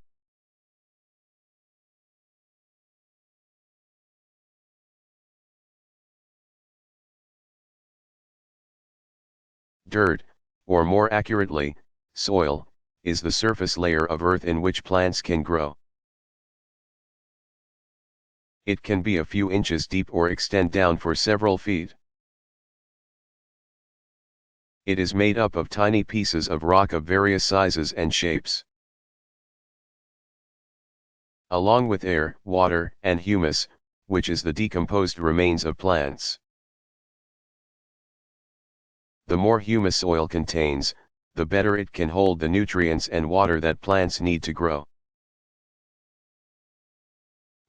Dirt, or more accurately, soil, is the surface layer of earth in which plants can grow. It can be a few inches deep or extend down for several feet. It is made up of tiny pieces of rock of various sizes and shapes. Along with air, water, and humus, which is the decomposed remains of plants. The more humus soil contains, the better it can hold the nutrients and water that plants need to grow.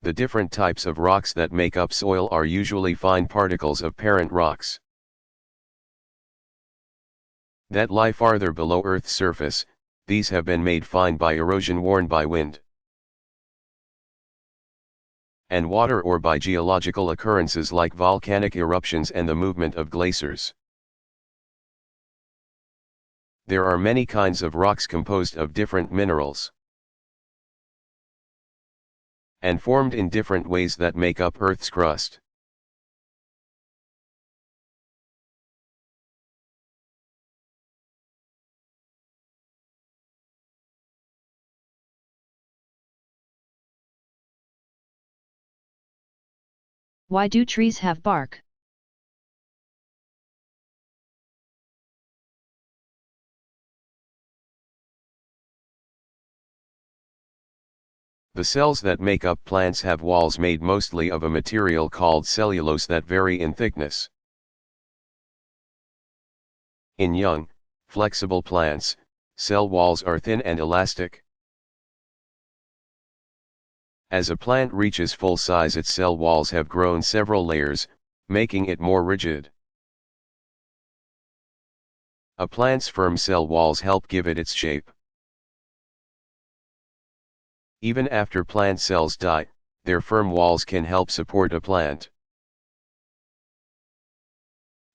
The different types of rocks that make up soil are usually fine particles of parent rocks that lie farther below Earth's surface. These have been made fine by erosion worn by wind and water, or by geological occurrences like volcanic eruptions and the movement of glaciers. There are many kinds of rocks composed of different minerals and formed in different ways that make up Earth's crust. Why do trees have bark? The cells that make up plants have walls made mostly of a material called cellulose that vary in thickness. In young, flexible plants, cell walls are thin and elastic. As a plant reaches full size, its cell walls have grown several layers, making it more rigid. A plant's firm cell walls help give it its shape. Even after plant cells die, their firm walls can help support a plant.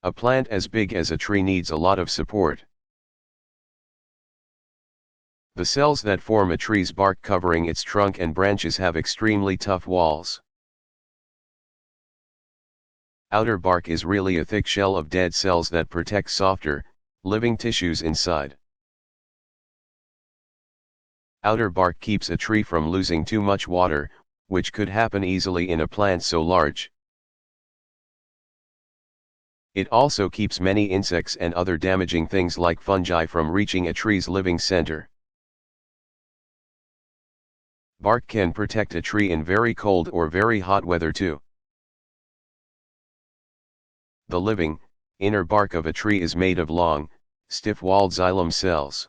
A plant as big as a tree needs a lot of support. The cells that form a tree's bark covering its trunk and branches have extremely tough walls. Outer bark is really a thick shell of dead cells that protect softer, living tissues inside. Outer bark keeps a tree from losing too much water, which could happen easily in a plant so large. It also keeps many insects and other damaging things like fungi from reaching a tree's living center. Bark can protect a tree in very cold or very hot weather too. The living, inner bark of a tree is made of long, stiff-walled xylem cells,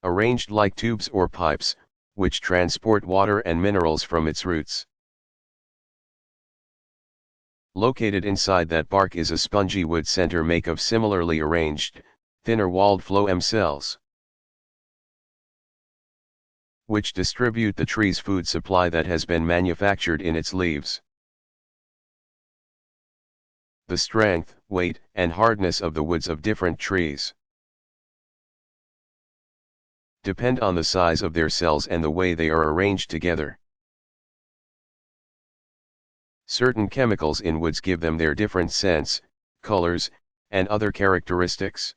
arranged like tubes or pipes, which transport water and minerals from its roots. Located inside that bark is a spongy wood center made of similarly arranged, thinner-walled phloem cells, which distribute the tree's food supply that has been manufactured in its leaves. The strength, weight, and hardness of the woods of different trees depend on the size of their cells and the way they are arranged together. Certain chemicals in woods give them their different scents, colors, and other characteristics.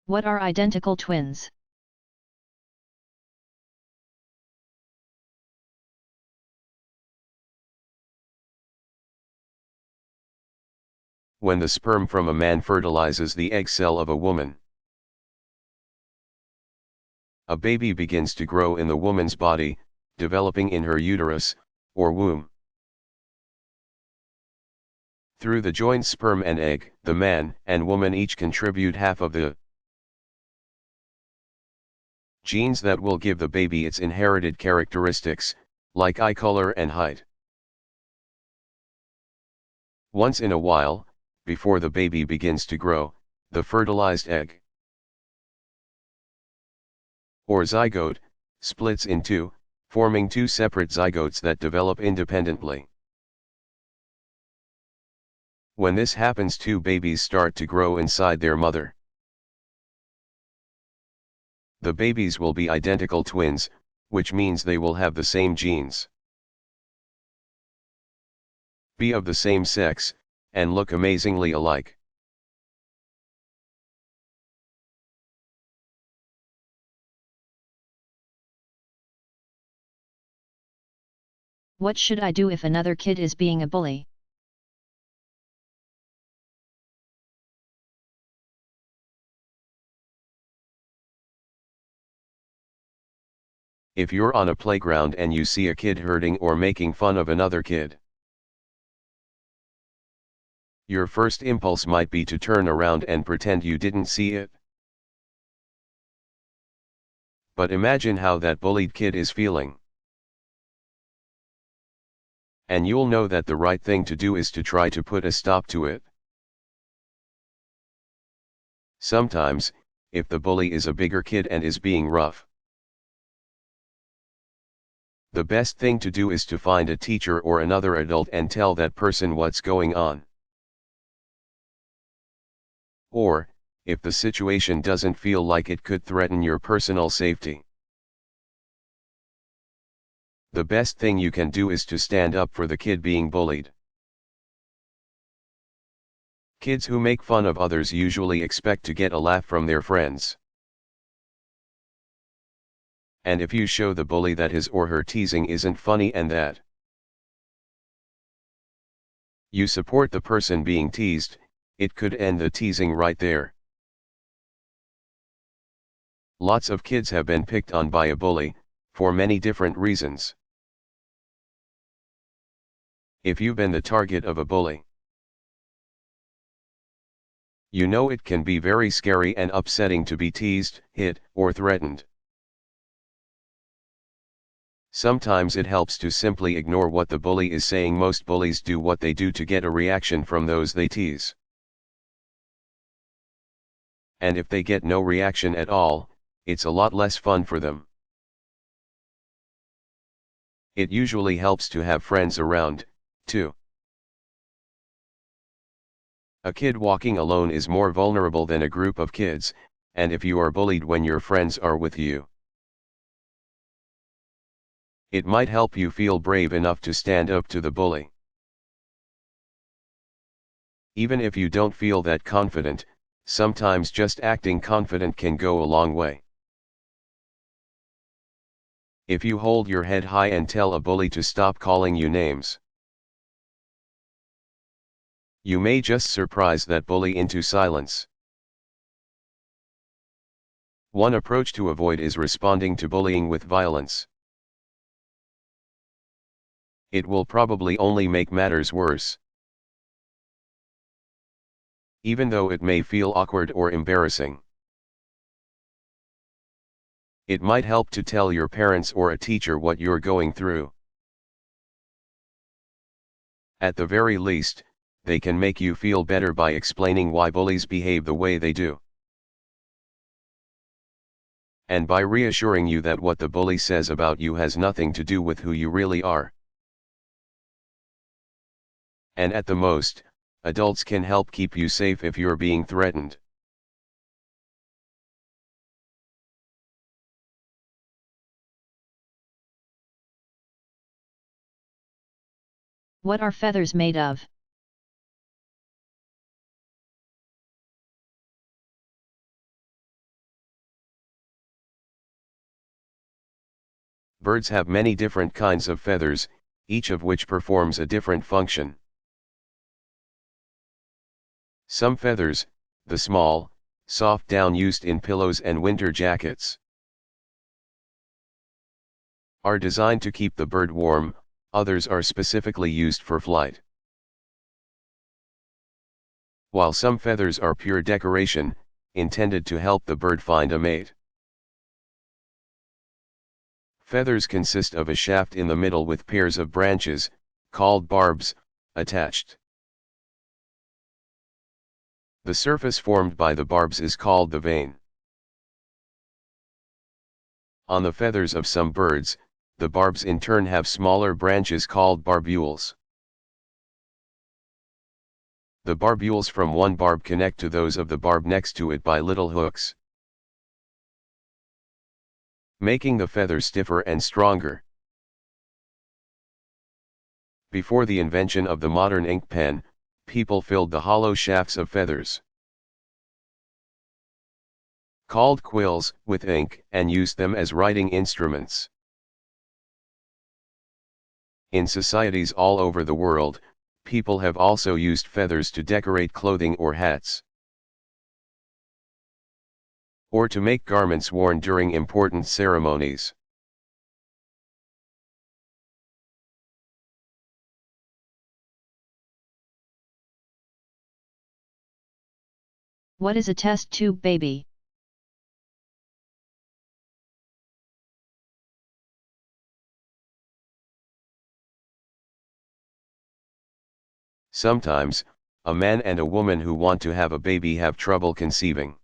What are identical twins? When the sperm from a man fertilizes the egg cell of a woman, a baby begins to grow in the woman's body, developing in her uterus, or womb. Through the joined sperm and egg, the man and woman each contribute half of the genes that will give the baby its inherited characteristics, like eye color and height. Once in a while, before the baby begins to grow, the fertilized egg, or zygote, splits in two, forming two separate zygotes that develop independently. When this happens, two babies start to grow inside their mother. The babies will be identical twins, which means they will have the same genes, be of the same sex, and look amazingly alike. What should I do if another kid is being a bully? If you're on a playground and you see a kid hurting or making fun of another kid, your first impulse might be to turn around and pretend you didn't see it. But imagine how that bullied kid is feeling. And you'll know that the right thing to do is to try to put a stop to it. Sometimes, if the bully is a bigger kid and is being rough, the best thing to do is to find a teacher or another adult and tell that person what's going on. Or, if the situation doesn't feel like it could threaten your personal safety, the best thing you can do is to stand up for the kid being bullied. Kids who make fun of others usually expect to get a laugh from their friends. And if you show the bully that his or her teasing isn't funny and that you support the person being teased, it could end the teasing right there. Lots of kids have been picked on by a bully, for many different reasons. If you've been the target of a bully, you know it can be very scary and upsetting to be teased, hit, or threatened. Sometimes it helps to simply ignore what the bully is saying. Most bullies do what they do to get a reaction from those they tease. And if they get no reaction at all, it's a lot less fun for them. It usually helps to have friends around, too. A kid walking alone is more vulnerable than a group of kids, and if you are bullied when your friends are with you, it might help you feel brave enough to stand up to the bully. Even if you don't feel that confident, sometimes just acting confident can go a long way. If you hold your head high and tell a bully to stop calling you names, you may just surprise that bully into silence. One approach to avoid is responding to bullying with violence. It will probably only make matters worse. Even though it may feel awkward or embarrassing, it might help to tell your parents or a teacher what you're going through. At the very least, they can make you feel better by explaining why bullies behave the way they do, and by reassuring you that what the bully says about you has nothing to do with who you really are. And at the most, adults can help keep you safe if you're being threatened. What are feathers made of? Birds have many different kinds of feathers, each of which performs a different function. Some feathers, the small, soft down used in pillows and winter jackets, are designed to keep the bird warm, others are specifically used for flight. While some feathers are pure decoration, intended to help the bird find a mate. Feathers consist of a shaft in the middle with pairs of branches, called barbs, attached. The surface formed by the barbs is called the vane. On the feathers of some birds, the barbs in turn have smaller branches called barbules. The barbules from one barb connect to those of the barb next to it by little hooks, making the feather stiffer and stronger. Before the invention of the modern ink pen, people filled the hollow shafts of feathers, called quills, with ink and used them as writing instruments. In societies all over the world, people have also used feathers to decorate clothing or hats, or to make garments worn during important ceremonies. What is a test tube baby? Sometimes, a man and a woman who want to have a baby have trouble conceiving.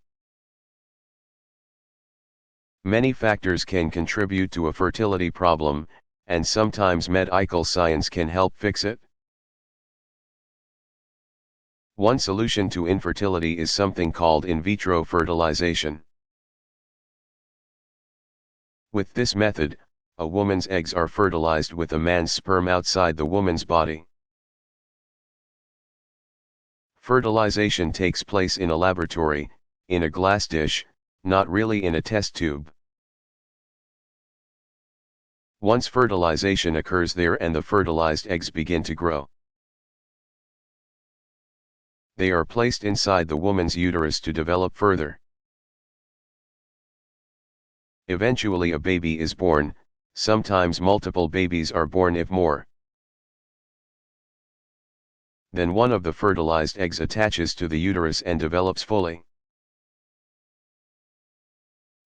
Many factors can contribute to a fertility problem, and sometimes medical science can help fix it. One solution to infertility is something called in vitro fertilization. With this method, a woman's eggs are fertilized with a man's sperm outside the woman's body. Fertilization takes place in a laboratory, in a glass dish, not really in a test tube. Once fertilization occurs there and the fertilized eggs begin to grow. They are placed inside the woman's uterus to develop further. Eventually a baby is born, sometimes multiple babies are born if more. Then one of the fertilized eggs attaches to the uterus and develops fully.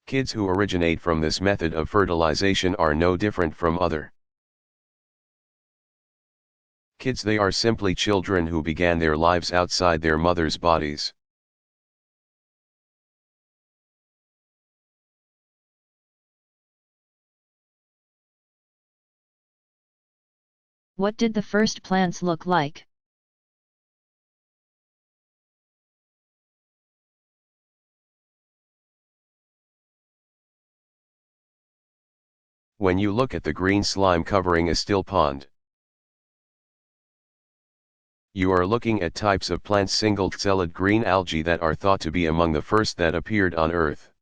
Kids who originate from this method of fertilization are no different from other kids. They are simply children who began their lives outside their mother's bodies. What did the first plants look like? When you look at the green slime covering a still pond, you are looking at types of plants, single-celled green algae that are thought to be among the first that appeared on Earth.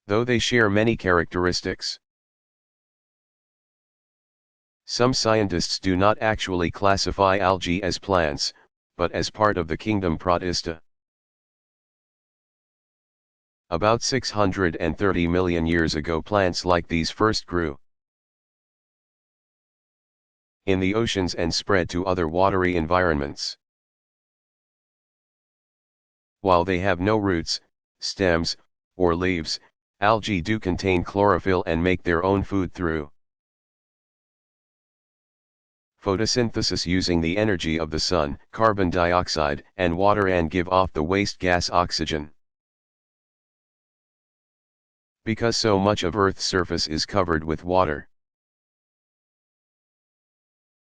Though they share many characteristics, some scientists do not actually classify algae as plants, but as part of the kingdom Protista. About 630 million years ago plants like these first grew in the oceans and spread to other watery environments. While they have no roots, stems, or leaves, algae do contain chlorophyll and make their own food through photosynthesis, using the energy of the sun, carbon dioxide, and water, and give off the waste gas oxygen. Because so much of Earth's surface is covered with water,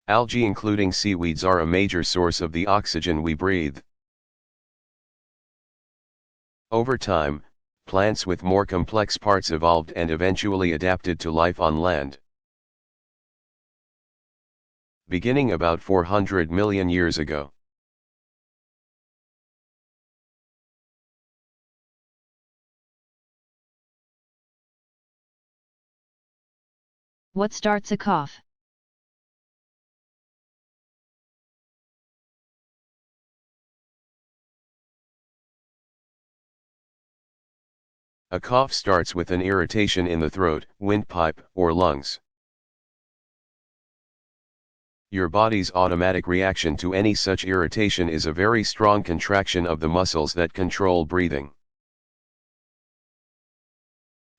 algae including seaweeds are a major source of the oxygen we breathe. Over time, plants with more complex parts evolved and eventually adapted to life on land. Beginning about 400 million years ago. What starts a cough? A cough starts with an irritation in the throat, windpipe, or lungs. Your body's automatic reaction to any such irritation is a very strong contraction of the muscles that control breathing,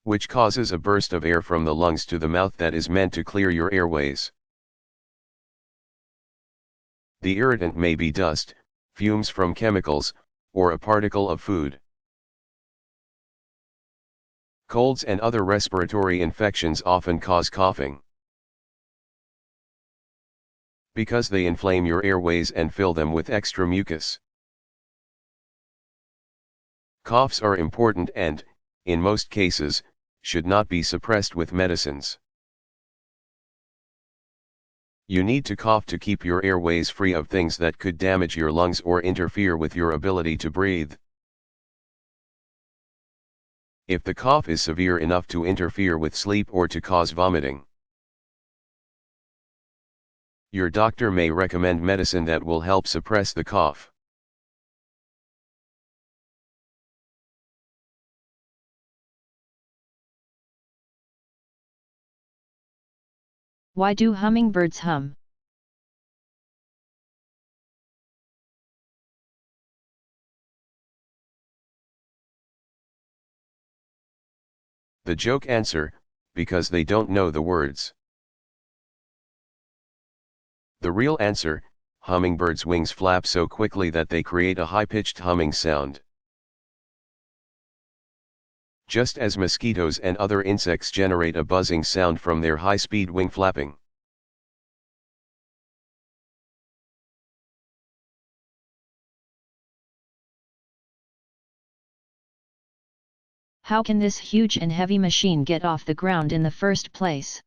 which causes a burst of air from the lungs to the mouth that is meant to clear your airways. The irritant may be dust, fumes from chemicals, or a particle of food. Colds and other respiratory infections often cause coughing, because they inflame your airways and fill them with extra mucus. Coughs are important and, in most cases, should not be suppressed with medicines. You need to cough to keep your airways free of things that could damage your lungs or interfere with your ability to breathe. If the cough is severe enough to interfere with sleep or to cause vomiting, your doctor may recommend medicine that will help suppress the cough. Why do hummingbirds hum? The joke answer, because they don't know the words. The real answer, hummingbirds' wings flap so quickly that they create a high-pitched humming sound. Just as mosquitoes and other insects generate a buzzing sound from their high-speed wing flapping. How can this huge and heavy machine get off the ground in the first place?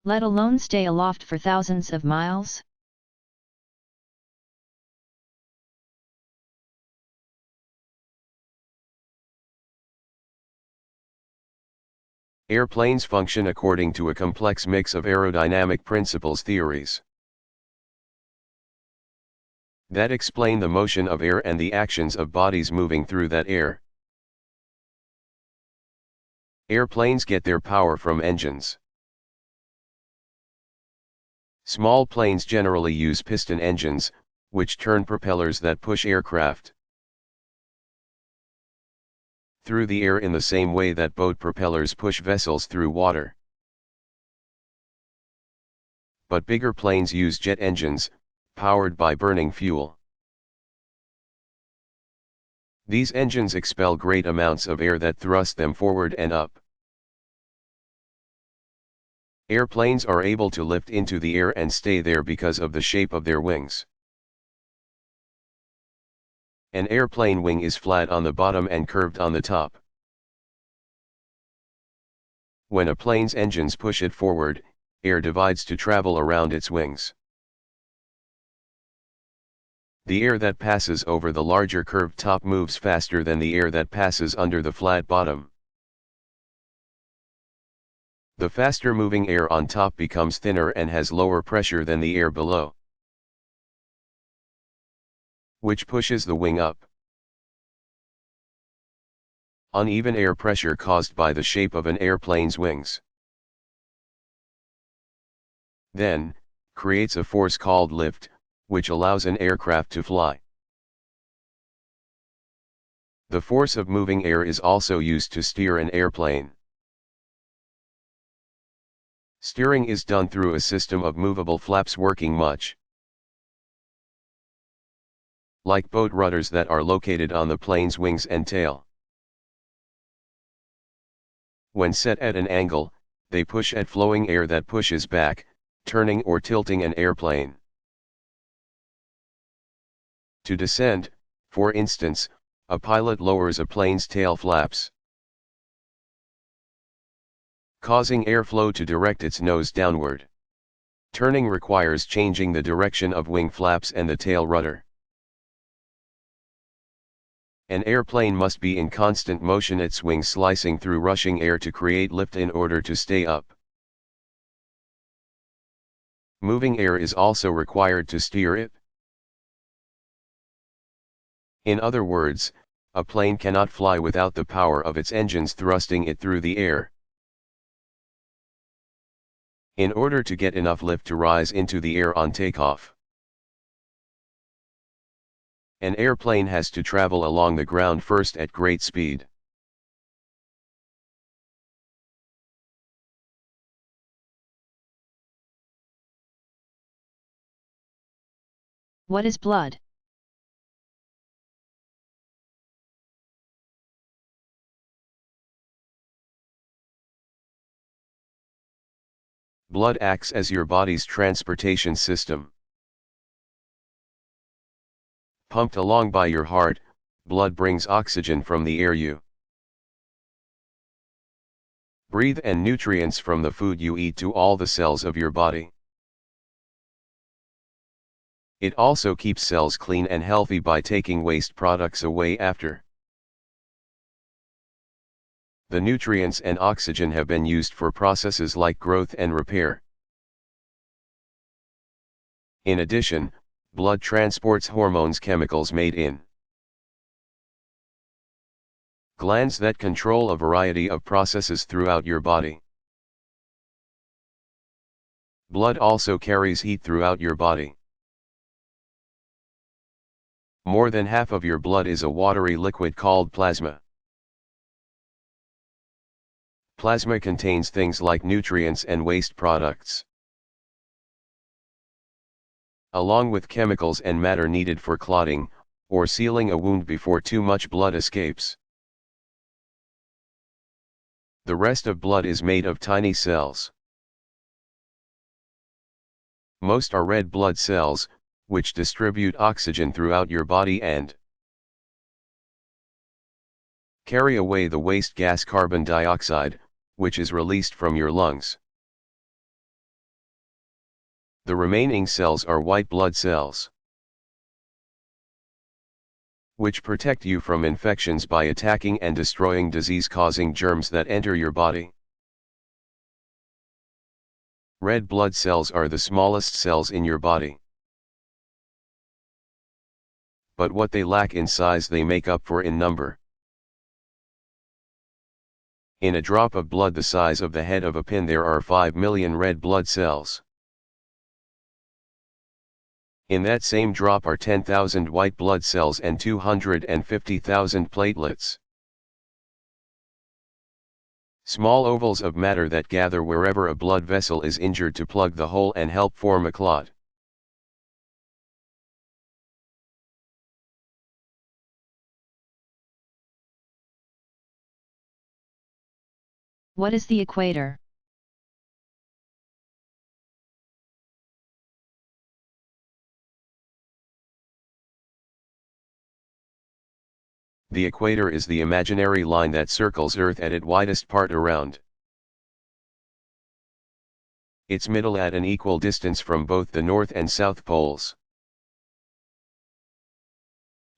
Let alone stay aloft for thousands of miles? Airplanes function according to a complex mix of aerodynamic principles theories that explain the motion of air and the actions of bodies moving through that air. Airplanes get their power from engines. Small planes generally use piston engines, which turn propellers that push aircraft through the air in the same way that boat propellers push vessels through water. But bigger planes use jet engines, powered by burning fuel. These engines expel great amounts of air that thrust them forward and up. Airplanes are able to lift into the air and stay there because of the shape of their wings. An airplane wing is flat on the bottom and curved on the top. When a plane's engines push it forward, air divides to travel around its wings. The air that passes over the larger curved top moves faster than the air that passes under the flat bottom. The faster moving air on top becomes thinner and has lower pressure than the air below, which pushes the wing up. Uneven air pressure caused by the shape of an airplane's wings then creates a force called lift, which allows an aircraft to fly. The force of moving air is also used to steer an airplane. Steering is done through a system of movable flaps working much like boat rudders that are located on the plane's wings and tail. When set at an angle, they push at flowing air that pushes back, turning or tilting an airplane. To descend, for instance, a pilot lowers a plane's tail flaps, causing airflow to direct its nose downward. Turning requires changing the direction of wing flaps and the tail rudder. An airplane must be in constant motion, its wings slicing through rushing air to create lift in order to stay up. Moving air is also required to steer it. In other words, a plane cannot fly without the power of its engines thrusting it through the air. In order to get enough lift to rise into the air on takeoff, an airplane has to travel along the ground first at great speed. What is blood? Blood acts as your body's transportation system. Pumped along by your heart, blood brings oxygen from the air you breathe and nutrients from the food you eat to all the cells of your body. It also keeps cells clean and healthy by taking waste products away after the nutrients and oxygen have been used for processes like growth and repair. In addition, blood transports hormones, chemicals made in glands that control a variety of processes throughout your body. Blood also carries heat throughout your body. More than half of your blood is a watery liquid called plasma. Plasma contains things like nutrients and waste products, along with chemicals and matter needed for clotting, or sealing a wound before too much blood escapes. The rest of blood is made of tiny cells. Most are red blood cells, which distribute oxygen throughout your body and carry away the waste gas carbon dioxide, which is released from your lungs. The remaining cells are white blood cells, which protect you from infections by attacking and destroying disease-causing germs that enter your body. Red blood cells are the smallest cells in your body. But what they lack in size they make up for in number. In a drop of blood the size of the head of a pin there are 5 million red blood cells. In that same drop are 10,000 white blood cells and 250,000 platelets. Small ovals of matter that gather wherever a blood vessel is injured to plug the hole and help form a clot. What is the equator? The equator is the imaginary line that circles Earth at its widest part around its middle at an equal distance from both the North and South poles.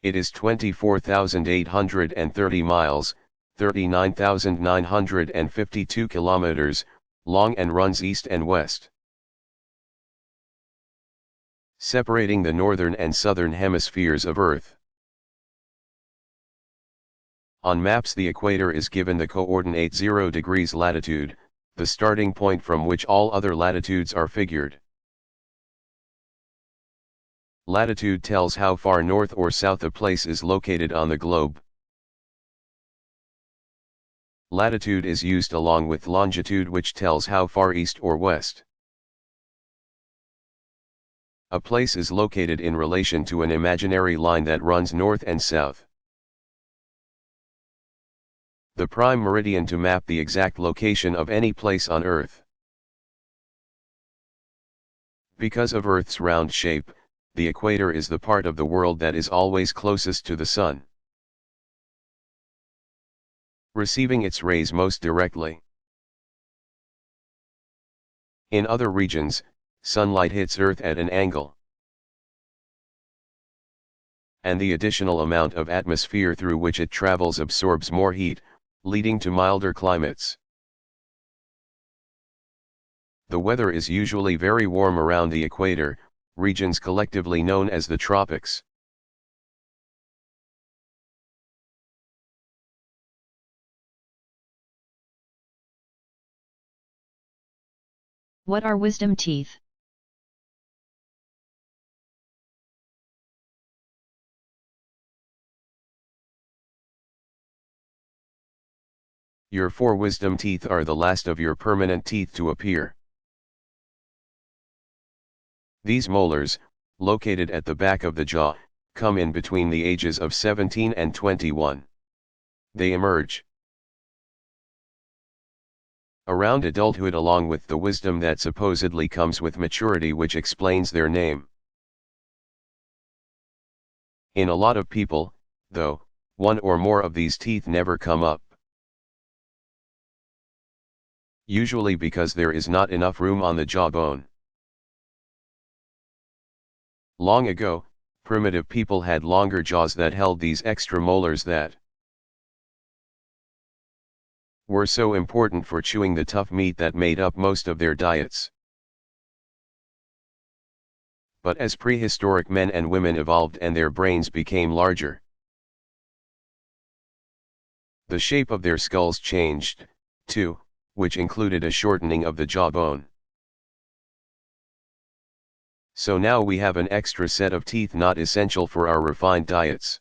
It is 24,830 miles, 39,952 kilometers, long and runs east and west, separating the northern and southern hemispheres of Earth. On maps the equator is given the coordinate 0 degrees latitude, the starting point from which all other latitudes are figured. Latitude tells how far north or south a place is located on the globe. Latitude is used along with longitude, which tells how far east or west a place is located in relation to an imaginary line that runs north and south. The prime meridian to map the exact location of any place on Earth. Because of Earth's round shape, the equator is the part of the world that is always closest to the sun, receiving its rays most directly. In other regions, sunlight hits Earth at an angle, and the additional amount of atmosphere through which it travels absorbs more heat, leading to milder climates. The weather is usually very warm around the equator, regions collectively known as the tropics. What are wisdom teeth? Your 4 wisdom teeth are the last of your permanent teeth to appear. These molars, located at the back of the jaw, come in between the ages of 17 and 21. They emerge around adulthood along with the wisdom that supposedly comes with maturity, which explains their name. In a lot of people, though, one or more of these teeth never come up. Usually because there is not enough room on the jawbone. Long ago, primitive people had longer jaws that held these extra molars that were so important for chewing the tough meat that made up most of their diets. But as prehistoric men and women evolved and their brains became larger, the shape of their skulls changed, too, which included a shortening of the jawbone. So now we have an extra set of teeth not essential for our refined diets.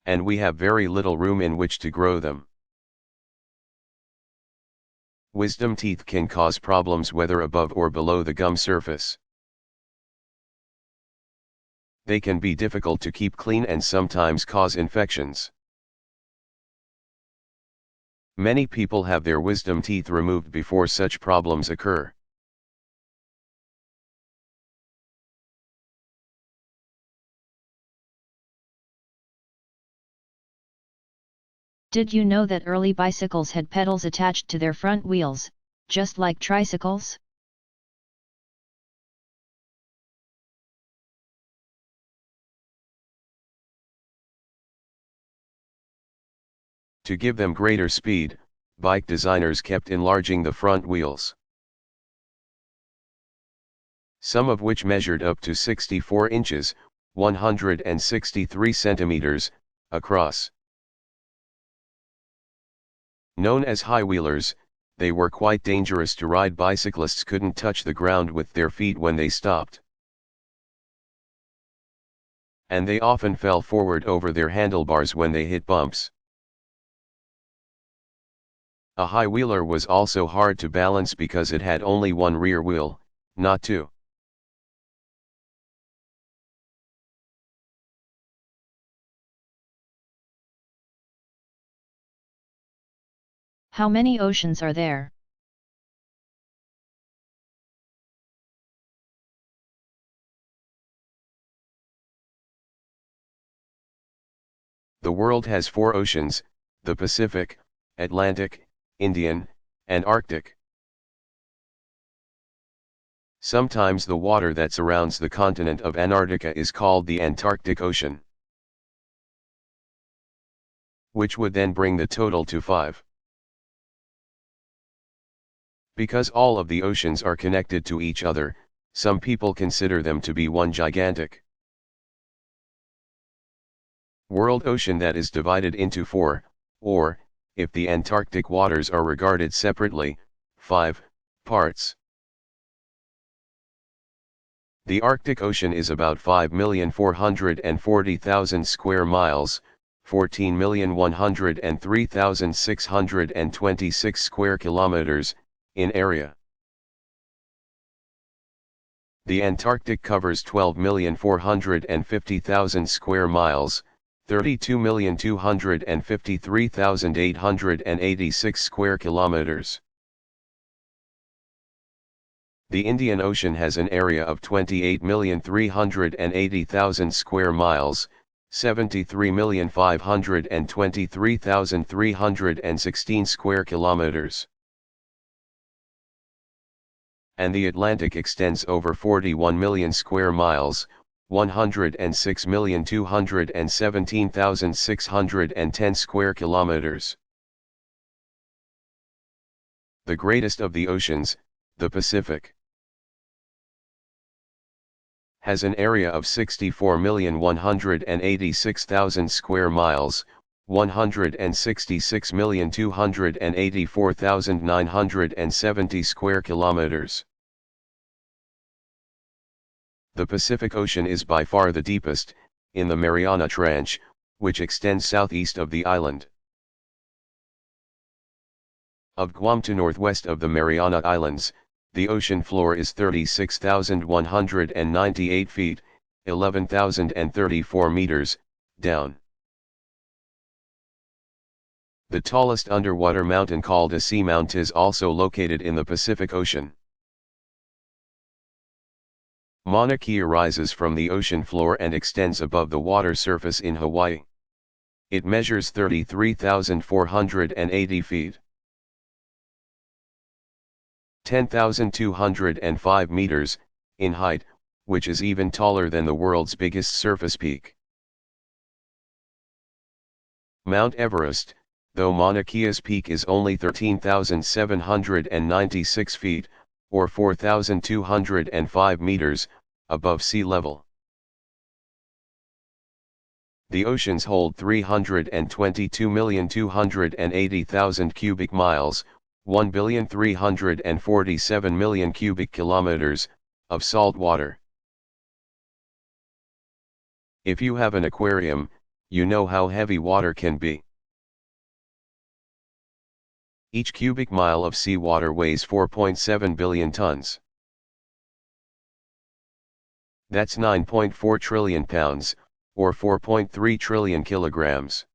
And we have very little room in which to grow them. Wisdom teeth can cause problems whether above or below the gum surface. They can be difficult to keep clean and sometimes cause infections. Many people have their wisdom teeth removed before such problems occur. Did you know that early bicycles had pedals attached to their front wheels, just like tricycles? To give them greater speed, bike designers kept enlarging the front wheels, some of which measured up to 64 inches, 163 centimeters, across. Known as high-wheelers, they were quite dangerous to ride. Bicyclists couldn't touch the ground with their feet when they stopped, and they often fell forward over their handlebars when they hit bumps. A high-wheeler was also hard to balance because it had only one rear wheel, not two. How many oceans are there? The world has 4 oceans: the Pacific, Atlantic, Indian, and Arctic. Sometimes the water that surrounds the continent of Antarctica is called the Antarctic Ocean, which would then bring the total to 5. Because all of the oceans are connected to each other, some people consider them to be one gigantic world ocean that is divided into 4, or, if the Antarctic waters are regarded separately, 5 parts. The Arctic Ocean is about 5,440,000 square miles, 14,103,626 square kilometers, in area. The Antarctic covers 12,450,000 square miles, 32,253,886 square kilometers. The Indian Ocean has an area of 28,380,000 square miles, 73,523,316 square kilometers. And the Atlantic extends over 41 million square miles, 106,217,610 square kilometers. The greatest of the oceans, the Pacific, has an area of 64,186,000 square miles, 166,284,970 square kilometers. The Pacific Ocean is by far the deepest, in the Mariana Trench, which extends southeast of the island of Guam to northwest of the Mariana Islands. The ocean floor is 36,198 feet, 11,034 meters, down. The tallest underwater mountain, called a seamount, is also located in the Pacific Ocean. Mauna Kea rises from the ocean floor and extends above the water surface in Hawaii. It measures 33,480 feet. 10,205 meters, in height, which is even taller than the world's biggest surface peak. Mount Everest, though Mauna Kea's peak is only 13,796 feet, or 4,205 meters, above sea level. The oceans hold 322,280,000 cubic miles, 1,347,000,000 cubic kilometers, of salt water. If you have an aquarium, you know how heavy water can be. Each cubic mile of seawater weighs 4.7 billion tons. That's 9.4 trillion pounds, or 4.3 trillion kilograms.